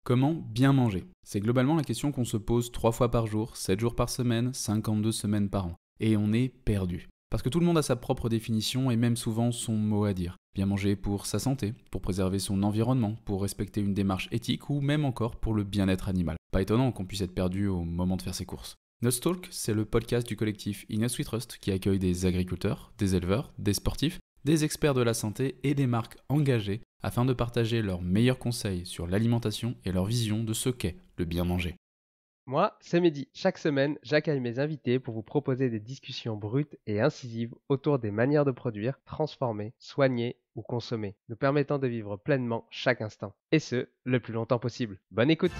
Comment bien manger? C'est globalement la question qu'on se pose 3 fois par jour, 7 jours par semaine, 52 semaines par an. Et on est perdu. Parce que tout le monde a sa propre définition et même souvent son mot à dire. Bien manger pour sa santé, pour préserver son environnement, pour respecter une démarche éthique ou même encore pour le bien-être animal. Pas étonnant qu'on puisse être perdu au moment de faire ses courses. Nutstalk, c'est le podcast du collectif Inus We Trust qui accueille des agriculteurs, des éleveurs, des sportifs, des experts de la santé et des marques engagées afin de partager leurs meilleurs conseils sur l'alimentation et leur vision de ce qu'est le bien manger. Moi, c'est Mehdi. Chaque semaine, j'accueille mes invités pour vous proposer des discussions brutes et incisives autour des manières de produire, transformer, soigner ou consommer, nous permettant de vivre pleinement chaque instant. Et ce, le plus longtemps possible. Bonne écoute!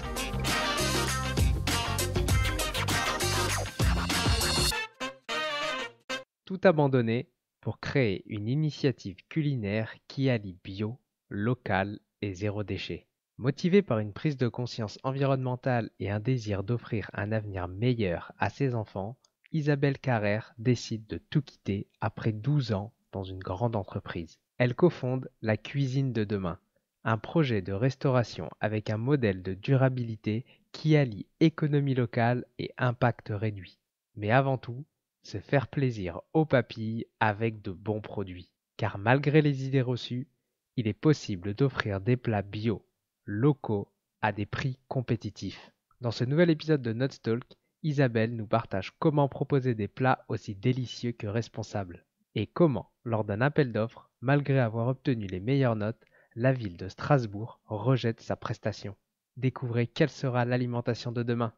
Tout abandonner pour créer une initiative culinaire qui allie bio, local et zéro déchet. Motivée par une prise de conscience environnementale et un désir d'offrir un avenir meilleur à ses enfants, Isabelle Carrère décide de tout quitter après 12 ans dans une grande entreprise. Elle cofonde La Cuisine de Demain, un projet de restauration avec un modèle de durabilité qui allie économie locale et impact réduit. Mais avant tout, se faire plaisir aux papilles avec de bons produits. Car malgré les idées reçues, il est possible d'offrir des plats bio, locaux, à des prix compétitifs. Dans ce nouvel épisode de Nutstalk, Isabelle nous partage comment proposer des plats aussi délicieux que responsables. Et comment, lors d'un appel d'offres, malgré avoir obtenu les meilleures notes, la ville de Strasbourg rejette sa prestation. Découvrez quelle sera l'alimentation de demain.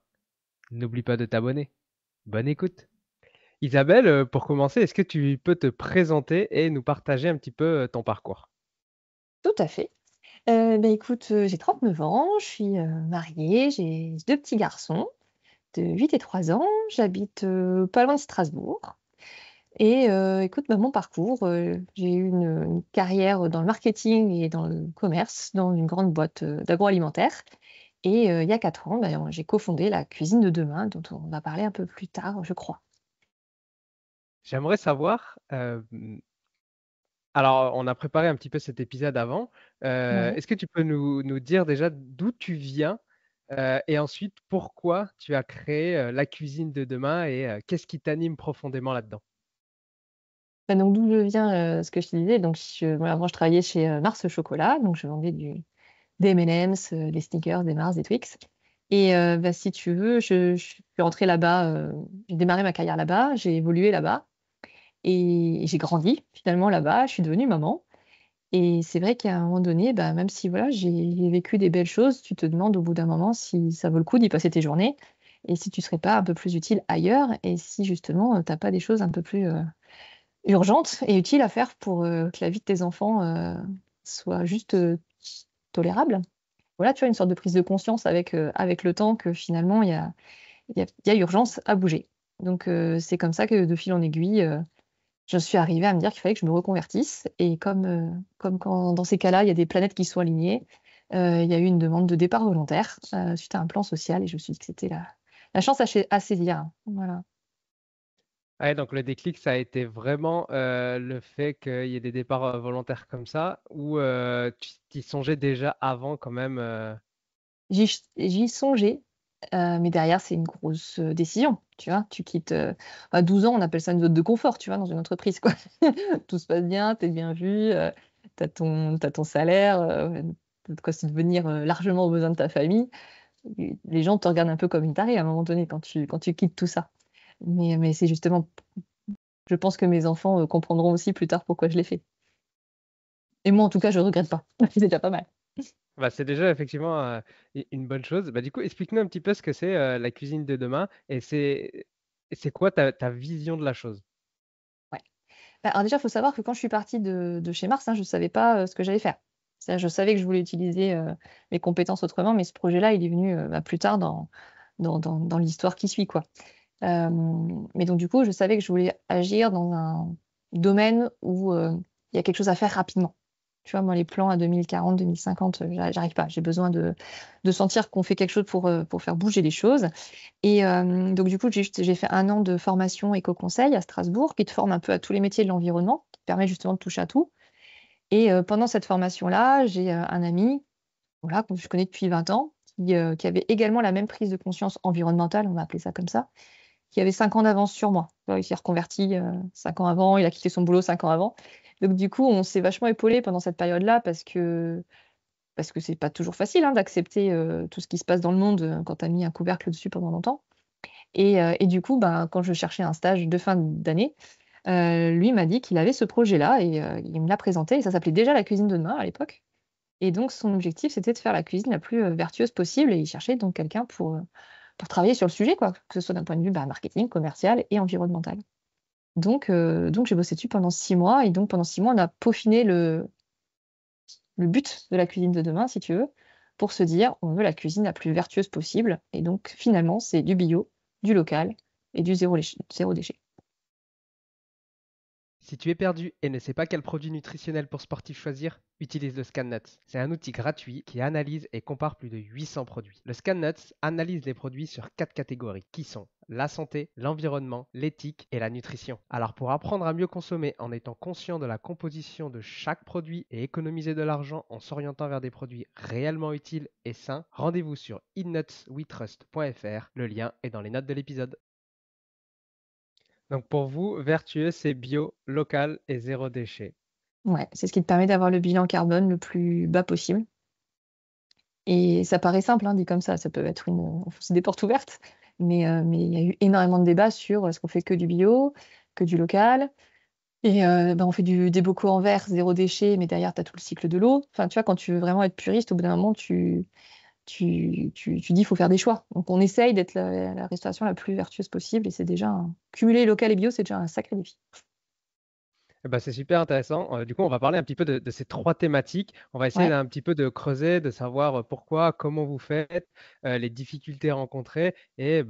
N'oublie pas de t'abonner. Bonne écoute! Isabelle, pour commencer, est-ce que tu peux te présenter et nous partager un petit peu ton parcours? Tout à fait. Écoute, j'ai 39 ans, je suis, mariée, j'ai 2 petits garçons de 8 et 3 ans. J'habite, pas loin de Strasbourg et écoute, mon parcours, j'ai eu une carrière dans le marketing et dans le commerce, dans une grande boîte, d'agroalimentaire et il y a 4 ans, j'ai cofondé La Cuisine de Demain dont on va parler un peu plus tard, je crois. J'aimerais savoir, alors on a préparé un petit peu cet épisode avant, Ouais. est-ce que tu peux nous dire déjà d'où tu viens, et ensuite pourquoi tu as créé, La Cuisine de Demain et qu'est-ce qui t'anime profondément là-dedans? Donc d'où je viens, ce que je te disais, donc moi avant je travaillais chez, Mars Chocolat, donc je vendais des M&M's, des Snickers, des Mars, des Twix et si tu veux, je suis rentrée là-bas, j'ai démarré ma carrière là-bas, j'ai évolué là-bas et j'ai grandi finalement là-bas. Je suis devenue maman et c'est vrai qu'à un moment donné, même si voilà, j'ai vécu des belles choses, tu te demandes au bout d'un moment si ça vaut le coup d'y passer tes journées et si tu serais pas un peu plus utile ailleurs et si justement, tu as pas des choses un peu plus, urgentes et utiles à faire pour, que la vie de tes enfants, soit juste, tolérable. Voilà, tu vois, une sorte de prise de conscience avec le temps que finalement il y a urgence à bouger. Donc c'est comme ça que de fil en aiguille, j'en suis arrivée à me dire qu'il fallait que je me reconvertisse et comme quand dans ces cas-là, il y a des planètes qui sont alignées, il y a eu une demande de départ volontaire, suite à un plan social et je me suis dit que c'était la chance à saisir. Voilà. Ouais, donc le déclic, ça a été vraiment, le fait qu'il y ait des départs, volontaires comme ça ou, tu y songeais déjà avant quand même, J'y songeais, mais derrière, c'est une grosse, décision, tu vois? Tu quittes, à 12 ans, on appelle ça une zone de confort, tu vois, dans une entreprise, quoi. Tout se passe bien, tu es bien vu, tu as ton salaire, tu de quoi subvenir, largement aux besoins de ta famille. Les gens te regardent un peu comme une tarée à un moment donné quand tu quittes tout ça. Mais c'est justement je pense que mes enfants, comprendront aussi plus tard pourquoi je l'ai fait. Et moi, en tout cas, je regrette pas. C'est déjà pas mal. bah, c'est déjà effectivement, une bonne chose. Bah, du coup, explique-nous un petit peu ce que c'est, La Cuisine de Demain et c'est quoi ta vision de la chose? Ouais. Alors déjà, il faut savoir que quand je suis partie de chez Mars, hein, je ne savais pas, ce que j'allais faire. C'est-à-dire, je savais que je voulais utiliser, mes compétences autrement, mais ce projet-là, il est venu, plus tard dans l'histoire qui suit, quoi. Mais donc du coup, je savais que je voulais agir dans un domaine où, il y a quelque chose à faire rapidement. Tu vois, moi, les plans à 2040-2050, j'arrive pas. J'ai besoin de sentir qu'on fait quelque chose pour faire bouger les choses et donc du coup, j'ai fait 1 an de formation éco-conseil à Strasbourg, qui te forme un peu à tous les métiers de l'environnement, qui te permet justement de toucher à tout et pendant cette formation-là, j'ai, un ami, voilà, que je connais depuis 20 ans, qui avait également la même prise de conscience environnementale, on va appeler ça comme ça, qui avait 5 ans d'avance sur moi. Il s'est reconverti 5 ans avant, il a quitté son boulot 5 ans avant. Donc du coup, on s'est vachement épaulé pendant cette période-là parce que c'est pas toujours facile d'accepter tout ce qui se passe dans le monde quand tu as mis un couvercle dessus pendant longtemps. Et du coup, quand je cherchais un stage de fin d'année, lui m'a dit qu'il avait ce projet-là et il me l'a présenté. Et ça s'appelait déjà la cuisine de demain à l'époque. Et donc, son objectif, c'était de faire la cuisine la plus vertueuse possible. Et il cherchait donc quelqu'un pour travailler sur le sujet, quoi, que ce soit d'un point de vue marketing, commercial et environnemental. Donc j'ai bossé dessus pendant 6 mois. Et donc, pendant 6 mois, on a peaufiné le but de la cuisine de demain, si tu veux, pour se dire, on veut la cuisine la plus vertueuse possible. Et donc, finalement, c'est du bio, du local et du zéro déchet. Si tu es perdu et ne sais pas quel produit nutritionnel pour sportif choisir, utilise le ScanNuts. C'est un outil gratuit qui analyse et compare plus de 800 produits. Le ScanNuts analyse les produits sur 4 catégories qui sont la santé, l'environnement, l'éthique et la nutrition. Alors pour apprendre à mieux consommer en étant conscient de la composition de chaque produit et économiser de l'argent en s'orientant vers des produits réellement utiles et sains, rendez-vous sur eatnutswetrust.fr. Le lien est dans les notes de l'épisode. Donc pour vous, vertueux, c'est bio, local et zéro déchet. Ouais, c'est ce qui te permet d'avoir le bilan carbone le plus bas possible. Et ça paraît simple, dit comme ça peut être c'est des portes ouvertes, mais il y a eu énormément de débats sur est-ce qu'on fait que du bio, que du local, et on fait des bocaux en verre, zéro déchet, mais derrière, tu as tout le cycle de l'eau. Enfin, tu vois, quand tu veux vraiment être puriste, au bout d'un moment, tu dis il faut faire des choix. Donc, on essaye d'être la restauration la plus vertueuse possible, et c'est déjà cumuler local et bio, c'est déjà un sacré défi. C'est super intéressant. Du coup, on va parler un petit peu de ces 3 thématiques. On va essayer Ouais. d'un petit peu de creuser, de savoir pourquoi, comment vous faites, les difficultés rencontrées et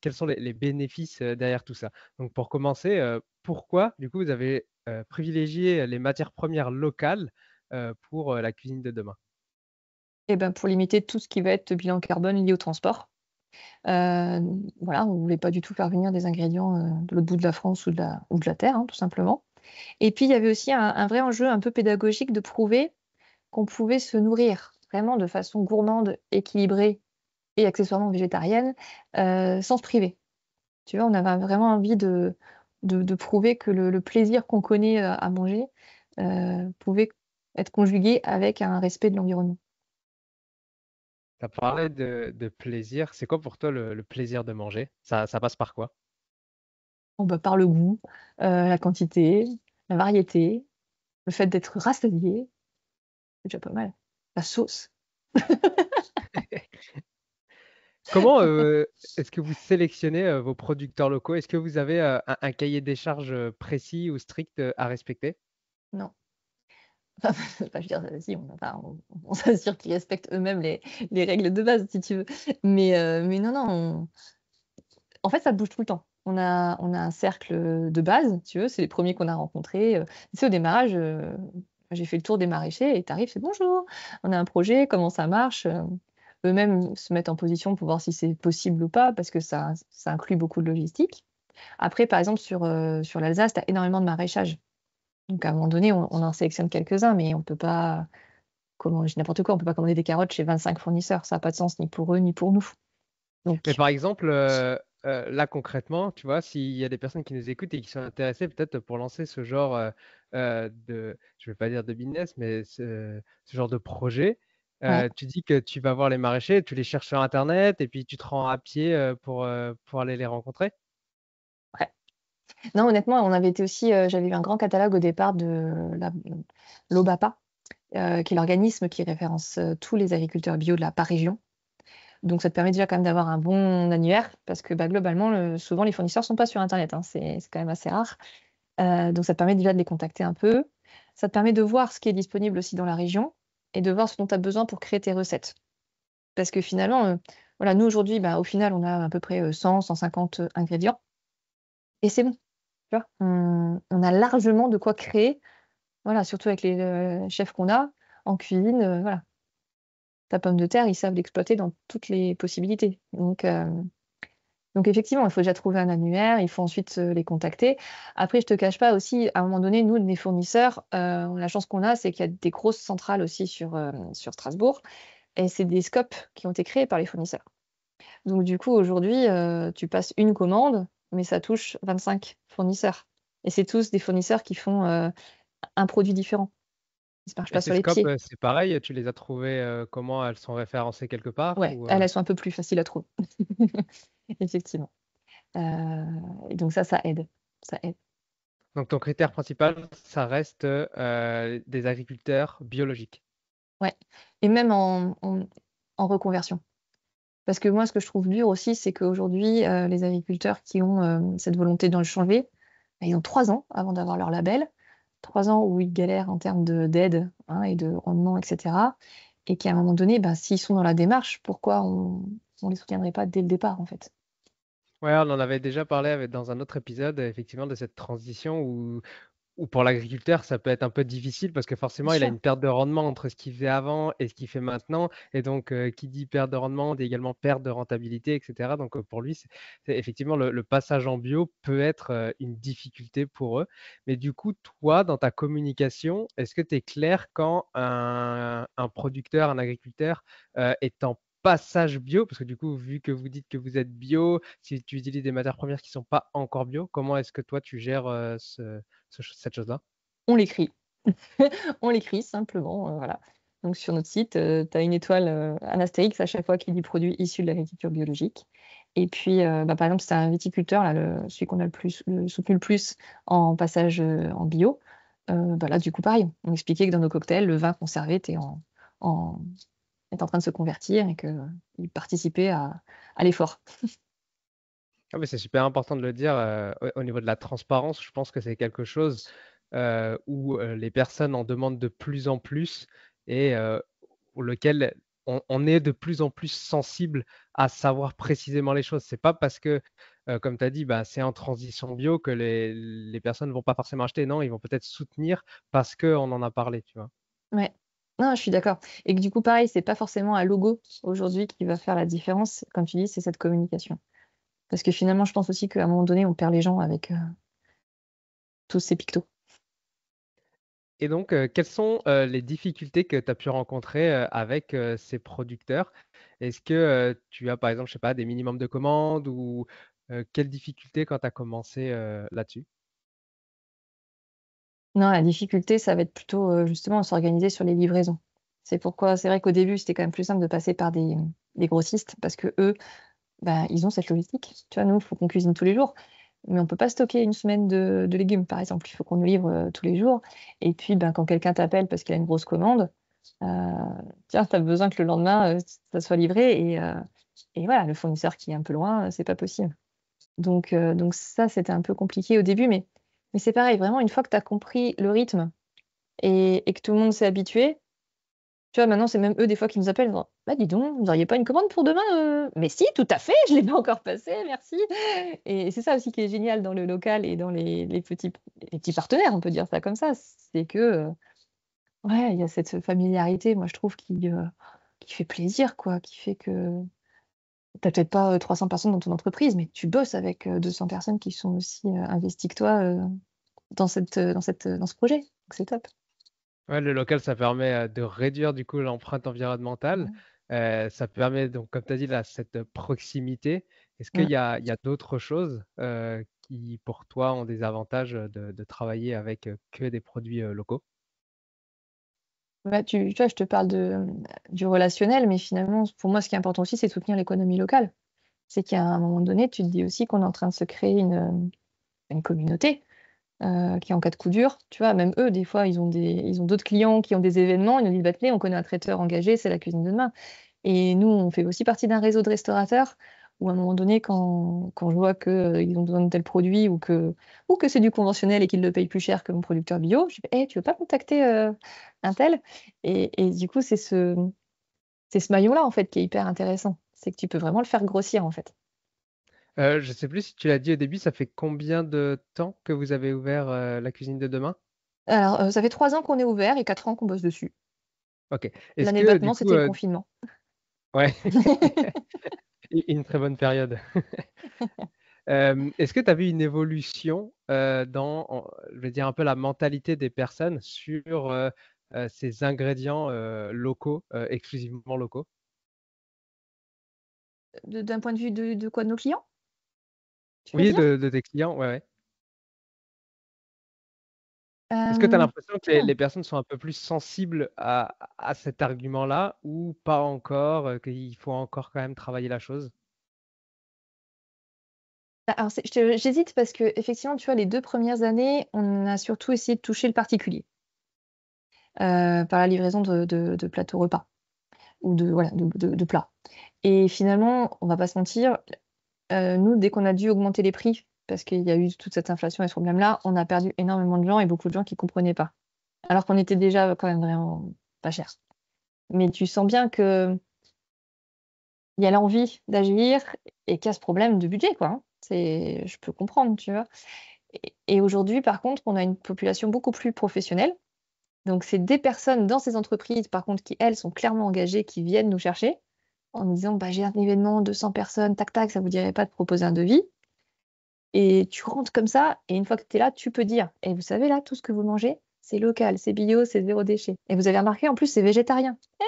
quels sont les bénéfices derrière tout ça. Donc pour commencer, pourquoi du coup vous avez privilégié les matières premières locales pour la cuisine de demain? Et pour limiter tout ce qui va être bilan carbone lié au transport. Voilà, on ne voulait pas du tout faire venir des ingrédients de l'autre bout de la France ou de la Terre, tout simplement. Et puis, il y avait aussi un vrai enjeu un peu pédagogique de prouver qu'on pouvait se nourrir vraiment de façon gourmande, équilibrée et accessoirement végétarienne, sans se priver. Tu vois, on avait vraiment envie de prouver que le plaisir qu'on connaît à manger pouvait être conjugué avec un respect de l'environnement. Tu as parlé de plaisir. C'est quoi pour toi le plaisir de manger? Ça passe par quoi? Par le goût, la quantité, la variété, le fait d'être rassasié, c'est déjà pas mal. La sauce. Comment est-ce que vous sélectionnez vos producteurs locaux? Est-ce que vous avez un cahier des charges précis ou strict à respecter? Non. Enfin, je veux dire, si, on s'assure qu'ils respectent eux-mêmes les règles de base, si tu veux. Mais non, non, en fait, ça bouge tout le temps. On a un cercle de base, si tu veux, c'est les premiers qu'on a rencontrés. Tu sais, au démarrage, j'ai fait le tour des maraîchers et tu arrives, c'est bonjour, on a un projet, comment ça marche? Eux-mêmes se mettent en position pour voir si c'est possible ou pas, parce que ça inclut beaucoup de logistique. Après, par exemple, sur l'Alsace, tu as énormément de maraîchage. Donc, à un moment donné, on en sélectionne quelques-uns, mais on peut pas, je dis n'importe quoi, on peut pas commander des carottes chez 25 fournisseurs. Ça n'a pas de sens, ni pour eux, ni pour nous. Mais Donc, par exemple, là concrètement, tu vois, s'il y a des personnes qui nous écoutent et qui sont intéressées peut-être pour lancer ce genre je ne vais pas dire de business, mais ce genre de projet, ouais. tu dis que tu vas voir les maraîchers, tu les cherches sur Internet et puis tu te rends à pied pour aller les rencontrer? Ouais. Non, honnêtement, on avait été aussi, j'avais eu un grand catalogue au départ de l'OBAPA, qui est l'organisme qui référence tous les agriculteurs bio de la par région. Donc, ça te permet déjà quand même d'avoir un bon annuaire, parce que globalement, souvent, les fournisseurs sont pas sur Internet. C'est quand même assez rare. Donc, ça te permet déjà de les contacter un peu. Ça te permet de voir ce qui est disponible aussi dans la région et de voir ce dont tu as besoin pour créer tes recettes. Parce que finalement, voilà, nous aujourd'hui, au final, on a à peu près 100-150 ingrédients et c'est bon. Tu vois? On a largement de quoi créer, voilà, surtout avec les chefs qu'on a en cuisine, voilà. Ta pomme de terre, ils savent l'exploiter dans toutes les possibilités. Donc effectivement, il faut déjà trouver un annuaire, il faut ensuite les contacter. Après, je te cache pas aussi, à un moment donné, nous, les fournisseurs, la chance qu'on a, c'est qu'il y a des grosses centrales aussi sur Strasbourg. et c'est des scopes qui ont été créés par les fournisseurs. Donc du coup, aujourd'hui, tu passes une commande, mais ça touche 25 fournisseurs. Et c'est tous des fournisseurs qui font un produit différent. Ils ne marchent Et pas ces sur les scopes, pieds. c'est pareil, tu les as trouvées, comment? Elles sont référencées quelque part Ouais, ou? elles sont un peu plus faciles à trouver. Effectivement. Et donc ça aide. Ça aide. Donc ton critère principal, ça reste, des agriculteurs biologiques? Ouais. Et même en reconversion. Parce que moi, ce que je trouve dur aussi, c'est qu'aujourd'hui, les agriculteurs qui ont cette volonté de le changer, bah, ils ont 3 ans avant d'avoir leur label. 3 ans où ils galèrent en termes d'aide, hein, et de rendement, etc. Et qu'à un moment donné, bah, s'ils sont dans la démarche, pourquoi on les soutiendrait pas dès le départ, en fait? Ouais, on en avait déjà parlé dans un autre épisode, effectivement, de cette transition où pour l'agriculteur, ça peut être un peu difficile parce que Bien forcément, il a sûr. une perte de rendement entre ce qu'il faisait avant et ce qu'il fait maintenant. Et donc, qui dit perte de rendement dit également perte de rentabilité, et cetera. Donc, pour lui, c'est effectivement le passage en bio peut être, une difficulté pour eux. Mais du coup, toi, dans ta communication, est-ce que tu es clair quand un producteur, un agriculteur, est en passage bio? Parce que du coup, vu que vous dites que vous êtes bio, si tu utilises des matières premières qui ne sont pas encore bio, comment est-ce que toi tu gères, cette chose-là? On l'écrit. On l'écrit simplement, voilà. Donc sur notre site, tu as une étoile, un astérix à chaque fois qu'il dit produit issu de l'agriculture biologique. Et puis, bah, par exemple, c'est un viticulteur là, celui qu'on a soutenu le plus en passage, en bio. Bah, là, du coup, pareil, on expliquait que dans nos cocktails, le vin conservé en est en train de se convertir et qu'il participait à l'effort. Ah, mais c'est super important de le dire, au niveau de la transparence, je pense que c'est quelque chose, où, les personnes en demandent de plus en plus et pour lequel on est de plus en plus sensible à savoir précisément les choses. C'est pas parce que, comme tu as dit, bah, c'est en transition bio que les personnes vont pas forcément acheter. Non, ils vont peut-être soutenir parce qu'on en a parlé, tu vois? Ouais. Non, je suis d'accord et que du coup, pareil, c'est pas forcément un logo aujourd'hui qui va faire la différence. Comme tu dis, c'est cette communication. Parce que finalement, je pense aussi qu'à un moment donné, on perd les gens avec, tous ces pictos. Et donc, quelles sont, les difficultés que tu as pu rencontrer, avec, ces producteurs? Est-ce que, tu as par exemple, je sais pas, des minimums de commandes ou, quelles difficultés quand tu as commencé, là-dessus? Non, la difficulté, ça va être plutôt, justement, s'organiser sur les livraisons. C'est vrai qu'au début, c'était quand même plus simple de passer par des grossistes parce qu'eux, bah, ils ont cette logistique. Tu vois, nous, il faut qu'on cuisine tous les jours, mais on peut pas stocker une semaine de légumes, par exemple. Il faut qu'on nous livre, tous les jours et puis, ben, quand quelqu'un t'appelle parce qu'il a une grosse commande, heu, tiens, tu as besoin que le lendemain, ça soit livré et voilà, le fournisseur qui est un peu loin, c'est pas possible. Donc ça, c'était un peu compliqué au début, mais c'est pareil, vraiment une fois que tu as compris le rythme et que tout le monde s'est habitué, tu vois, maintenant, c'est même eux des fois qui nous appellent en disant: «Bah, dis donc, vous auriez pas une commande pour demain, «Mais si, tout à fait, je l'ai pas encore passée, merci» et c'est ça aussi qui est génial dans le local et dans les petits partenaires, on peut dire ça comme ça. C'est que, ouais, il y a cette familiarité, moi, je trouve qui fait plaisir, quoi, qui fait que tu as peut-être pas, 300 personnes dans ton entreprise, mais tu bosses avec, 200 personnes qui sont aussi, investies que toi, dans ce projet. Donc c'est top. Ouais, le local, ça permet, de réduire du coup l'empreinte environnementale. Ouais. Ça permet donc, comme tu as dit là, cette proximité. Est-ce qu'il Mmh. y a d'autres choses, qui pour toi ont des avantages, de travailler avec, que des produits, locaux? Bah, tu vois, je te parle du relationnel, mais finalement, pour moi, ce qui est important aussi, c'est de soutenir l'économie locale. C'est qu'à un moment donné, tu te dis aussi qu'on est en train de se créer une communauté, qui en cas de coup dur, tu vois? Même eux, des fois, ils ont d'autres clients qui ont des événements, ils nous disent: «Bah, tenez, on connaît un traiteur engagé, c'est la cuisine de demain». Et nous, on fait aussi partie d'un réseau de restaurateurs où à un moment donné, quand je vois que, ils ont besoin de tel produit ou que c'est du conventionnel et qu'ils le payent plus cher que mon producteur bio, je fais: «Eh, tu veux pas contacter, untel?» Et du coup, c'est ce maillon-là, en fait, qui est hyper intéressant. C'est que tu peux vraiment le faire grossir, en fait. Je sais plus si tu l'as dit au début, ça fait combien de temps que vous avez ouvert, la cuisine de demain? Alors, ça fait 3 ans qu'on est ouvert et 4 ans qu'on bosse dessus. OK. Est-ce L'année de que du battement, coup, c'était le confinement. ouais, une très bonne période. Est-ce que tu as vu une évolution, dans je vais dire un peu la mentalité des personnes sur, ces ingrédients locaux, exclusivement locaux? D'un point de vue de quoi? De nos clients, tu veux Oui, dire? de tes clients, ouais, ouais. Est-ce que tu as Hem, l'impression que les personnes sont un peu plus sensibles à cet argument-là ou pas encore, qu'il faut encore quand même travailler la chose? Bah, alors j'hésite parce qu'effectivement, tu vois, les 2 premières années, on a surtout essayé de toucher le particulier, par la livraison de plateaux repas ou de voilà, de plats et finalement, on va pas se mentir, nous, dès qu'on a dû augmenter les prix, parce qu'il y a eu toute cette inflation et ce problème-là, on a perdu énormément de gens et beaucoup de gens qui comprenaient pas. Alors qu'on était déjà quand même vraiment pas cher. Mais tu sens bien qu'il y a l'envie d'agir et qu'il y a ce problème de budget, quoi, hein. Je peux comprendre, tu vois? Et aujourd'hui, par contre, on a une population beaucoup plus professionnelle. Donc c'est des personnes dans ces entreprises, par contre, qui, elles, sont clairement engagées, qui viennent nous chercher en nous disant: «Bah, j'ai un événement, 200 personnes, tac tac, ça vous dirait pas de proposer un devis?» Et tu rentres comme ça et une fois que tu es là, tu peux dire: «Et vous savez là, tout ce que vous mangez, c'est local, c'est bio, c'est zéro déchet et vous avez remarqué en plus c'est végétarien». Eh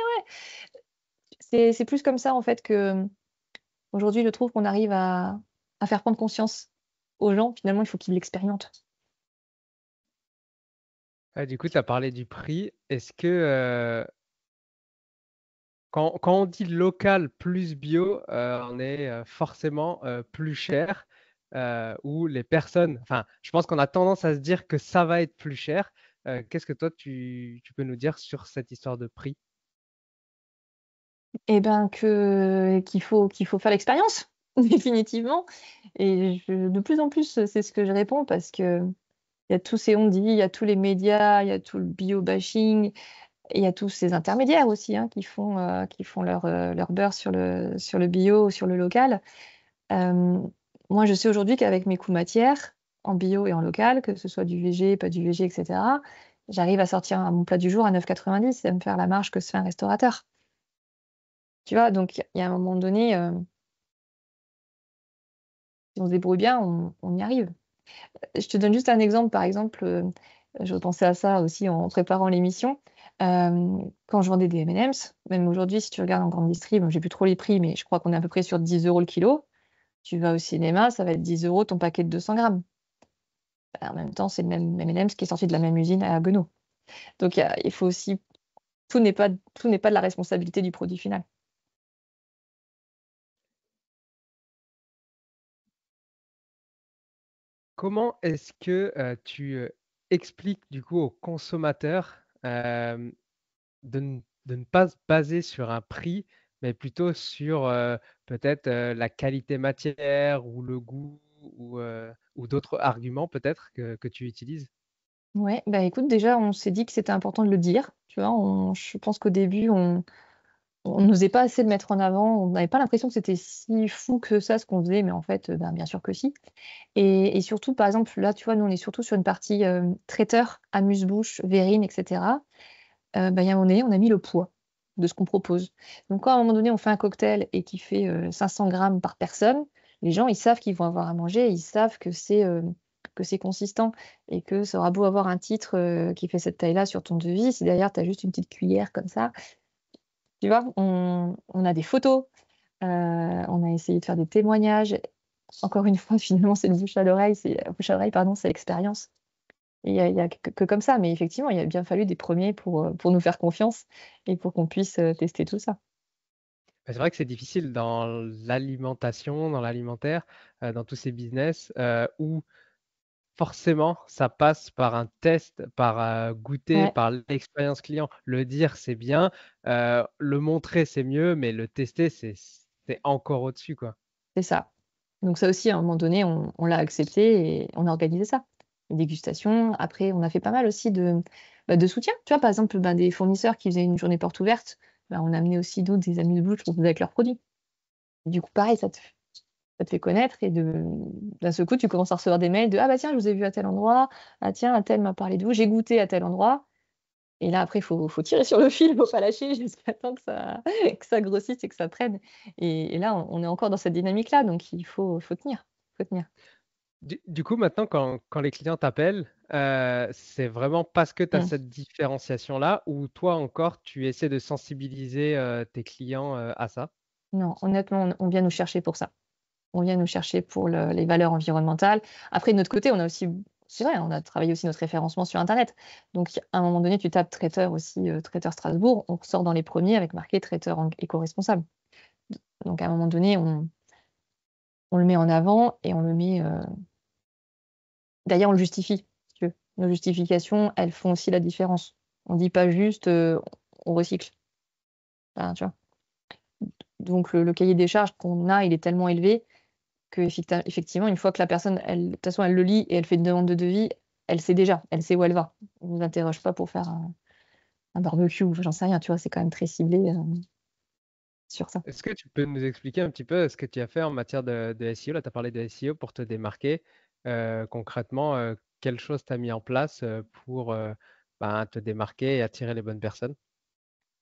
ouais! C'est plus comme ça en fait que, aujourd'hui je trouve qu'on arrive à faire prendre conscience aux gens, finalement il faut qu'ils l'expérimentent. Du coup, tu as parlé du prix. Est-ce que, quand on dit local plus bio, on est, forcément, plus cher, ou les personnes enfin, je pense qu'on a tendance à se dire que ça va être plus cher. Qu'est-ce que toi tu peux nous dire sur cette histoire de prix? Et ben que qu'il faut faire l'expérience définitivement et de plus en plus, c'est ce que je réponds parce qu'il y a tous ces on-dit, il y a tous les médias, il y a tout le bio-bashing. Et il y a tous ces intermédiaires aussi, hein, qui font leur beurre sur le bio, sur le local. Hem, Moi, je sais aujourd'hui qu'avec mes coûts matières, en bio et en local, que ce soit du végé, pas du végé et cetera, j'arrive à sortir mon plat du jour à 9,90 et à me faire la marge que se fait un restaurateur. Tu vois? Donc il y a un moment donné, si on se débrouille bien, on y arrive. Je te donne juste un exemple, par exemple, je pensais à ça aussi en préparant l'émission. Quand je vendais des M&M's, même aujourd'hui, si tu regardes en grande distri, bon, j'ai plus trop les prix, mais je crois qu'on est à peu près sur 10 € le kilo. Tu vas au cinéma, ça va être 10 € ton paquet de 200 grammes. Bah, en même temps, c'est le même M&M's qui est sorti de la même usine à Haguenau. Donc il faut aussi tout n'est pas de la responsabilité du produit final. Comment est-ce que, tu, expliques du coup aux consommateurs, de ne pas se baser sur un prix, mais plutôt sur, peut-être, la qualité matière ou le goût ou d'autres arguments peut-être que tu utilises? Ouais, bah, écoute, déjà, on s'est dit que c'était important de le dire, tu vois? Je pense qu'au début, on n'osait pas assez le mettre en avant, on n'avait pas l'impression que c'était si fou que ça, ce qu'on faisait, mais en fait, ben, bien sûr que si et surtout, par exemple, là, tu vois, nous, on est surtout sur une partie, traiteur, amuse-bouche, verrine et cetera. Bah, il y a un moment donné, on a mis le poids de ce qu'on propose. Donc quand, à un moment donné, on fait un cocktail et qui fait, 500 grammes par personne, les gens, ils savent qu'ils vont avoir à manger, ils savent que c'est consistant et que ça aura beau avoir un titre, qui fait cette taille-là sur ton devis, si derrière tu as juste une petite cuillère comme ça, tu vois? On a des photos, on a essayé de faire des témoignages. Encore une fois, finalement, c'est le bouche à oreille, pardon, c'est l'expérience. Et il y a que comme ça, mais effectivement, il a bien fallu des premiers pour nous faire confiance et pour qu'on puisse, tester tout ça. Bah, c'est vrai que c'est difficile dans l'alimentation, dans l'alimentaire, dans tous ces business, où forcément ça passe par un test, par, goûter, Ouais, par l'expérience client. Le dire, c'est bien, le montrer, c'est mieux, mais le tester, c'est encore au-dessus, quoi. c'est ça. Donc ça aussi, à un moment donné, on l'a accepté et on a organisé ça. Une dégustation. Après, on a fait pas mal aussi de soutien. Tu vois, par exemple, ben, des fournisseurs qui faisaient une journée porte ouverte, ben, on a amené aussi nous des amuse-bouches qu'on faisait avec leurs produits. Du coup, pareil, ça te fait connaître et d'un seul coup, tu commences à recevoir des mails de: «Ah bah tiens, je vous ai vu à tel endroit. Ah tiens, un tel m'a parlé de vous. J'ai goûté à tel endroit». Et là, après, il faut tirer sur le fil, faut pas lâcher jusqu'à temps que ça que ça grossisse et que ça prenne. Et là, on est encore dans cette dynamique-là, donc il faut tenir, faut tenir. Du coup, maintenant, quand les clients t'appellent, c'est vraiment parce que tu as Mm. cette différenciation-là ou toi encore, tu essaies de sensibiliser tes clients à ça? Non, honnêtement, on vient nous chercher pour ça. On vient nous chercher pour les valeurs environnementales. Après, de notre côté, on a aussi, c'est vrai, on a travaillé aussi notre référencement sur Internet. Donc, à un moment donné, tu tapes traiteur aussi, traiteur Strasbourg, on sort dans les premiers avec marqué traiteur éco-responsable. Donc, à un moment donné, on le met en avant et on le met. D'ailleurs, on le justifie, si tu veux. Nos justifications, elles font aussi la différence. On dit pas juste on recycle. Enfin, tu vois. Donc, le cahier des charges qu'on a, il est tellement élevé que effectivement, une fois que la personne, de toute façon, elle le lit et elle fait une demande de devis, elle sait déjà, elle sait où elle va. On ne nous interroge pas pour faire un barbecue, ou j'en sais rien, tu vois, c'est quand même très ciblé sur ça. Est-ce que tu peux nous expliquer un petit peu ce que tu as fait en matière de SEO? Là, tu as parlé de SEO pour te démarquer. Concrètement, quelles choses tu as mis en place pour ben, te démarquer et attirer les bonnes personnes?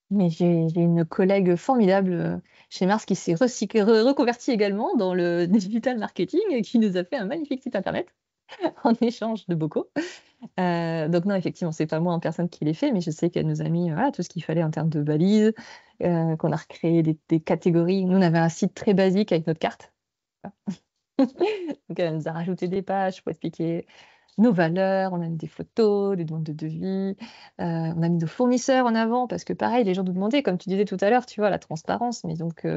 Mais j'ai une collègue formidable chez Mars qui s'est reconvertie également dans le digital marketing et qui nous a fait un magnifique site internet en échange de bocaux. Donc non, effectivement, c'est pas moi en personne qui l'ai fait, mais je sais qu'elle nous a mis voilà, tout ce qu'il fallait en termes de balises, qu'on a recréé des catégories. Nous, on avait un site très basique avec notre carte. Donc elle nous a rajouté des pages pour expliquer nos valeurs, on a mis des photos, des demandes de devis, on a mis nos fournisseurs en avant, parce que pareil, les gens nous demandaient, comme tu disais tout à l'heure, tu vois, la transparence, mais donc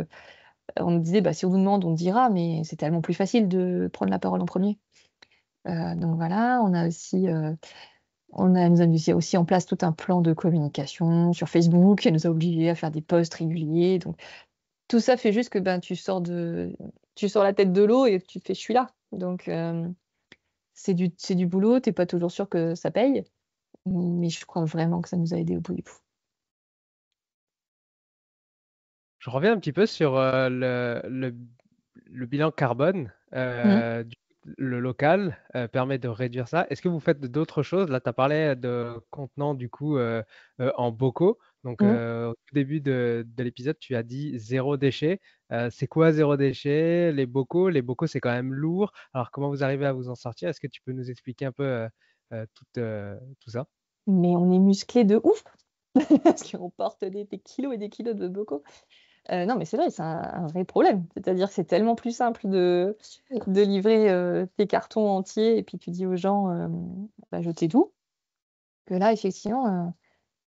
on nous disait, bah, si on nous demande, on dira, mais c'est tellement plus facile de prendre la parole en premier. Donc voilà, nous a mis aussi en place tout un plan de communication sur Facebook. Elle nous a obligés à faire des posts réguliers. Donc tout ça fait juste que ben, tu sors la tête de l'eau et tu te fais, je suis là. Donc c'est du boulot, t'es pas toujours sûr que ça paye, mais je crois vraiment que ça nous a aidé au bout du bout. Je reviens un petit peu sur le bilan carbone. Mhm. Le local permet de réduire ça. Est-ce que vous faites d'autres choses? Là, tu as parlé de contenants du coup en bocaux. Donc, Mhm. au tout début de l'épisode, tu as dit zéro déchet. C'est quoi zéro déchet? Les bocaux, c'est quand même lourd. Alors, comment vous arrivez à vous en sortir? Est-ce que tu peux nous expliquer un peu tout ça? Mais on est musclé de ouf parce qu'on porte des kilos et des kilos de bocaux. Non, mais c'est vrai, c'est un vrai problème. C'est-à-dire que c'est tellement plus simple de livrer tes cartons entiers et puis tu dis aux gens, bah, jetez tout, que là, effectivement,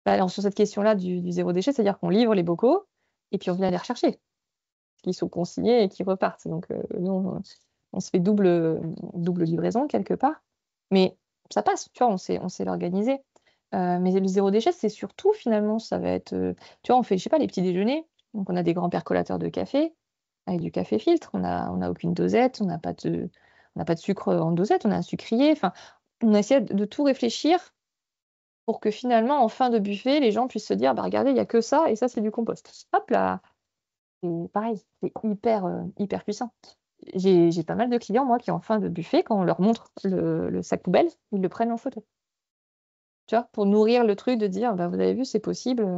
bah, alors sur cette question-là du zéro déchet, c'est-à-dire qu'on livre les bocaux et puis on vient les rechercher, qu'ils sont consignés et qu'ils repartent. Donc, nous, on se fait double livraison quelque part. Mais ça passe, tu vois, on sait l'organiser. Mais le zéro déchet, c'est surtout finalement, ça va être, tu vois, on fait, je sais pas, les petits déjeuners. Donc, on a des grands percolateurs de café avec du café filtre. On a aucune dosette, on n'a pas de sucre en dosette, on a un sucrier. Enfin, on essaie de tout réfléchir pour que finalement, en fin de buffet, les gens puissent se dire, bah regardez, il n'y a que ça et ça, c'est du compost. Hop là, c'est pareil, c'est hyper puissant. J'ai pas mal de clients, moi, qui en fin de buffet, quand on leur montre le sac poubelle, ils le prennent en photo. Tu vois, pour nourrir le truc de dire, bah, vous avez vu, c'est possible.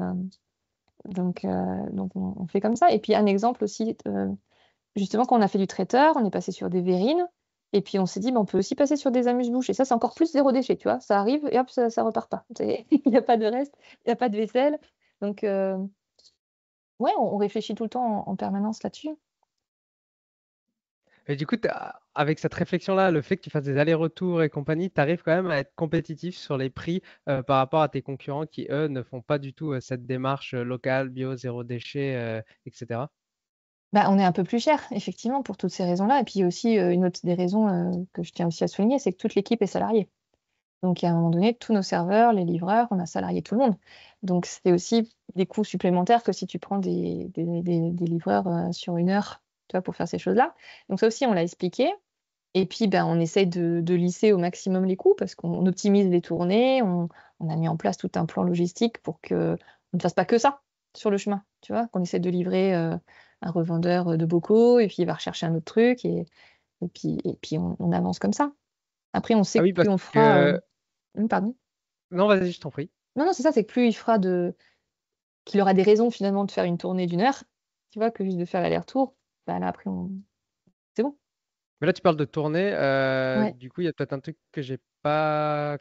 Donc on fait comme ça. Et puis un exemple aussi, justement, quand on a fait du traiteur, on est passé sur des verrines. Et puis on s'est dit, bah, on peut aussi passer sur des amuse-bouches. Et ça, c'est encore plus zéro déchet, tu vois. Ça arrive et hop, ça repart pas. Il n'y a pas de reste, il n'y a pas de vaisselle. Donc, ouais, on réfléchit tout le temps en permanence là-dessus. Et du coup, avec cette réflexion-là, le fait que tu fasses des allers-retours et compagnie, tu arrives quand même à être compétitif sur les prix par rapport à tes concurrents qui, eux, ne font pas du tout cette démarche locale, bio, zéro déchet, etc. Bah, on est un peu plus cher, effectivement, pour toutes ces raisons-là. Et puis aussi, une autre des raisons que je tiens aussi à souligner, c'est que toute l'équipe est salariée. Donc, à un moment donné, tous nos serveurs, les livreurs, on a salarié tout le monde. Donc, c'est aussi des coûts supplémentaires que si tu prends des livreurs sur une heure, tu vois, pour faire ces choses-là. Donc, ça aussi, on l'a expliqué. Et puis, ben, on essaye de lisser au maximum les coûts parce qu'on optimise les tournées. On a mis en place tout un plan logistique pour qu'on ne fasse pas que ça sur le chemin. Tu vois, qu'on essaie de livrer un revendeur de bocaux et puis il va rechercher un autre truc et puis on avance comme ça. Après, on sait Ah que oui, parce plus on fera. que... Pardon. Non, vas-y, je t'en prie. Non, non, c'est ça, c'est que plus il fera qu'il aura des raisons finalement de faire une tournée d'une heure, tu vois, que juste de faire l'aller-retour, bah là après c'est bon. Mais là, tu parles de tournée. Ouais, Du coup, il y a peut-être un truc que j'ai pas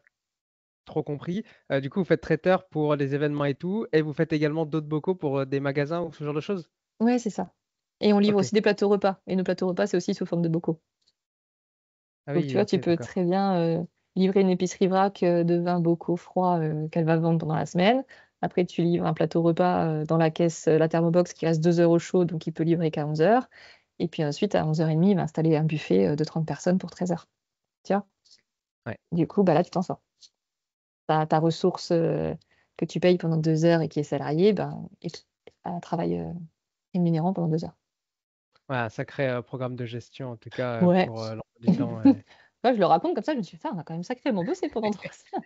trop compris. Du coup, vous faites traiteur pour les événements et tout, et vous faites également d'autres bocaux pour des magasins ou ce genre de choses? ouais, c'est ça. Et on livre Ok. aussi des plateaux repas. Et nos plateaux repas, c'est aussi sous forme de bocaux. Ah Donc, tu oui, vois, tu ok, peux d'accord. très bien livrer une épicerie vrac de 20 bocaux froids qu'elle va vendre pendant la semaine. Après, tu livres un plateau repas dans la caisse, la thermobox qui reste 2 heures au chaud, donc il peut livrer qu'à 11 heures. Et puis ensuite, à 11h30, il va installer un buffet de 30 personnes pour 13 heures. Tu vois? Ouais. Du coup, bah là, tu t'en sors. Ta ressource que tu payes pendant 2 heures et qui est salariée, ben, et un travail rémunérant pendant 2 heures. Ouais, un sacré programme de gestion, en tout cas, Ouais. pour l'emploi du temps. Ouais. Moi, je le raconte comme ça, je me suis dit, on a quand même sacrément bossé pendant 3 heures.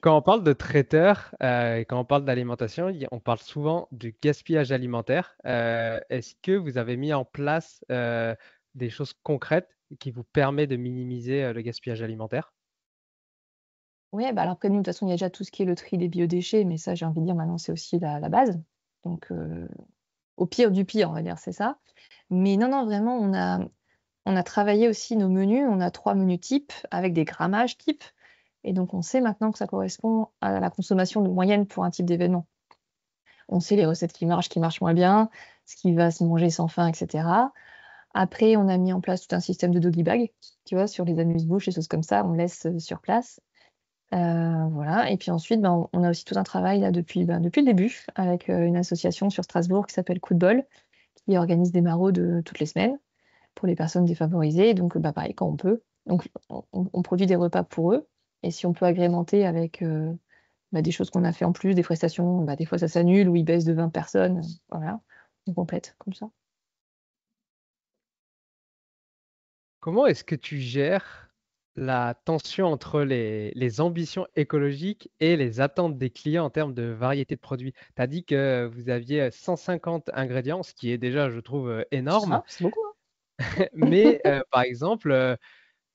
Quand on parle de traiteur et quand on parle d'alimentation, on parle souvent du gaspillage alimentaire. Est-ce que vous avez mis en place des choses concrètes qui vous permettent de minimiser le gaspillage alimentaire? Ouais, bah alors après nous, de toute façon, il y a déjà tout ce qui est le tri des biodéchets, mais ça, j'ai envie de dire, maintenant, c'est aussi la base. Donc, au pire du pire, on va dire, c'est ça. Mais non, non, vraiment, on a travaillé aussi nos menus. On a 3 menus types avec des grammages types. Et donc, on sait maintenant que ça correspond à la consommation de moyenne pour un type d'événement. On sait les recettes qui marchent moins bien, ce qui va se manger sans faim, et cetera. Après, on a mis en place tout un système de doggy bag, tu vois, sur les amuse-bouches et choses comme ça, on laisse sur place. Voilà. Et puis ensuite, ben, on a aussi tout un travail là depuis le début avec une association sur Strasbourg qui s'appelle Coup de bol, qui organise des maraudes toutes les semaines pour les personnes défavorisées. Donc, bah, pareil, quand on peut. Donc, on produit des repas pour eux. Et si on peut agrémenter avec bah, des choses qu'on a fait en plus, des prestations, bah, des fois ça s'annule ou ils baissent de 20 personnes. Voilà, on complète comme ça. Comment est-ce que tu gères la tension entre les ambitions écologiques et les attentes des clients en termes de variété de produits? Tu as dit que vous aviez 150 ingrédients, ce qui est déjà, je trouve, énorme. Ah, c'est beaucoup, hein. Mais par exemple,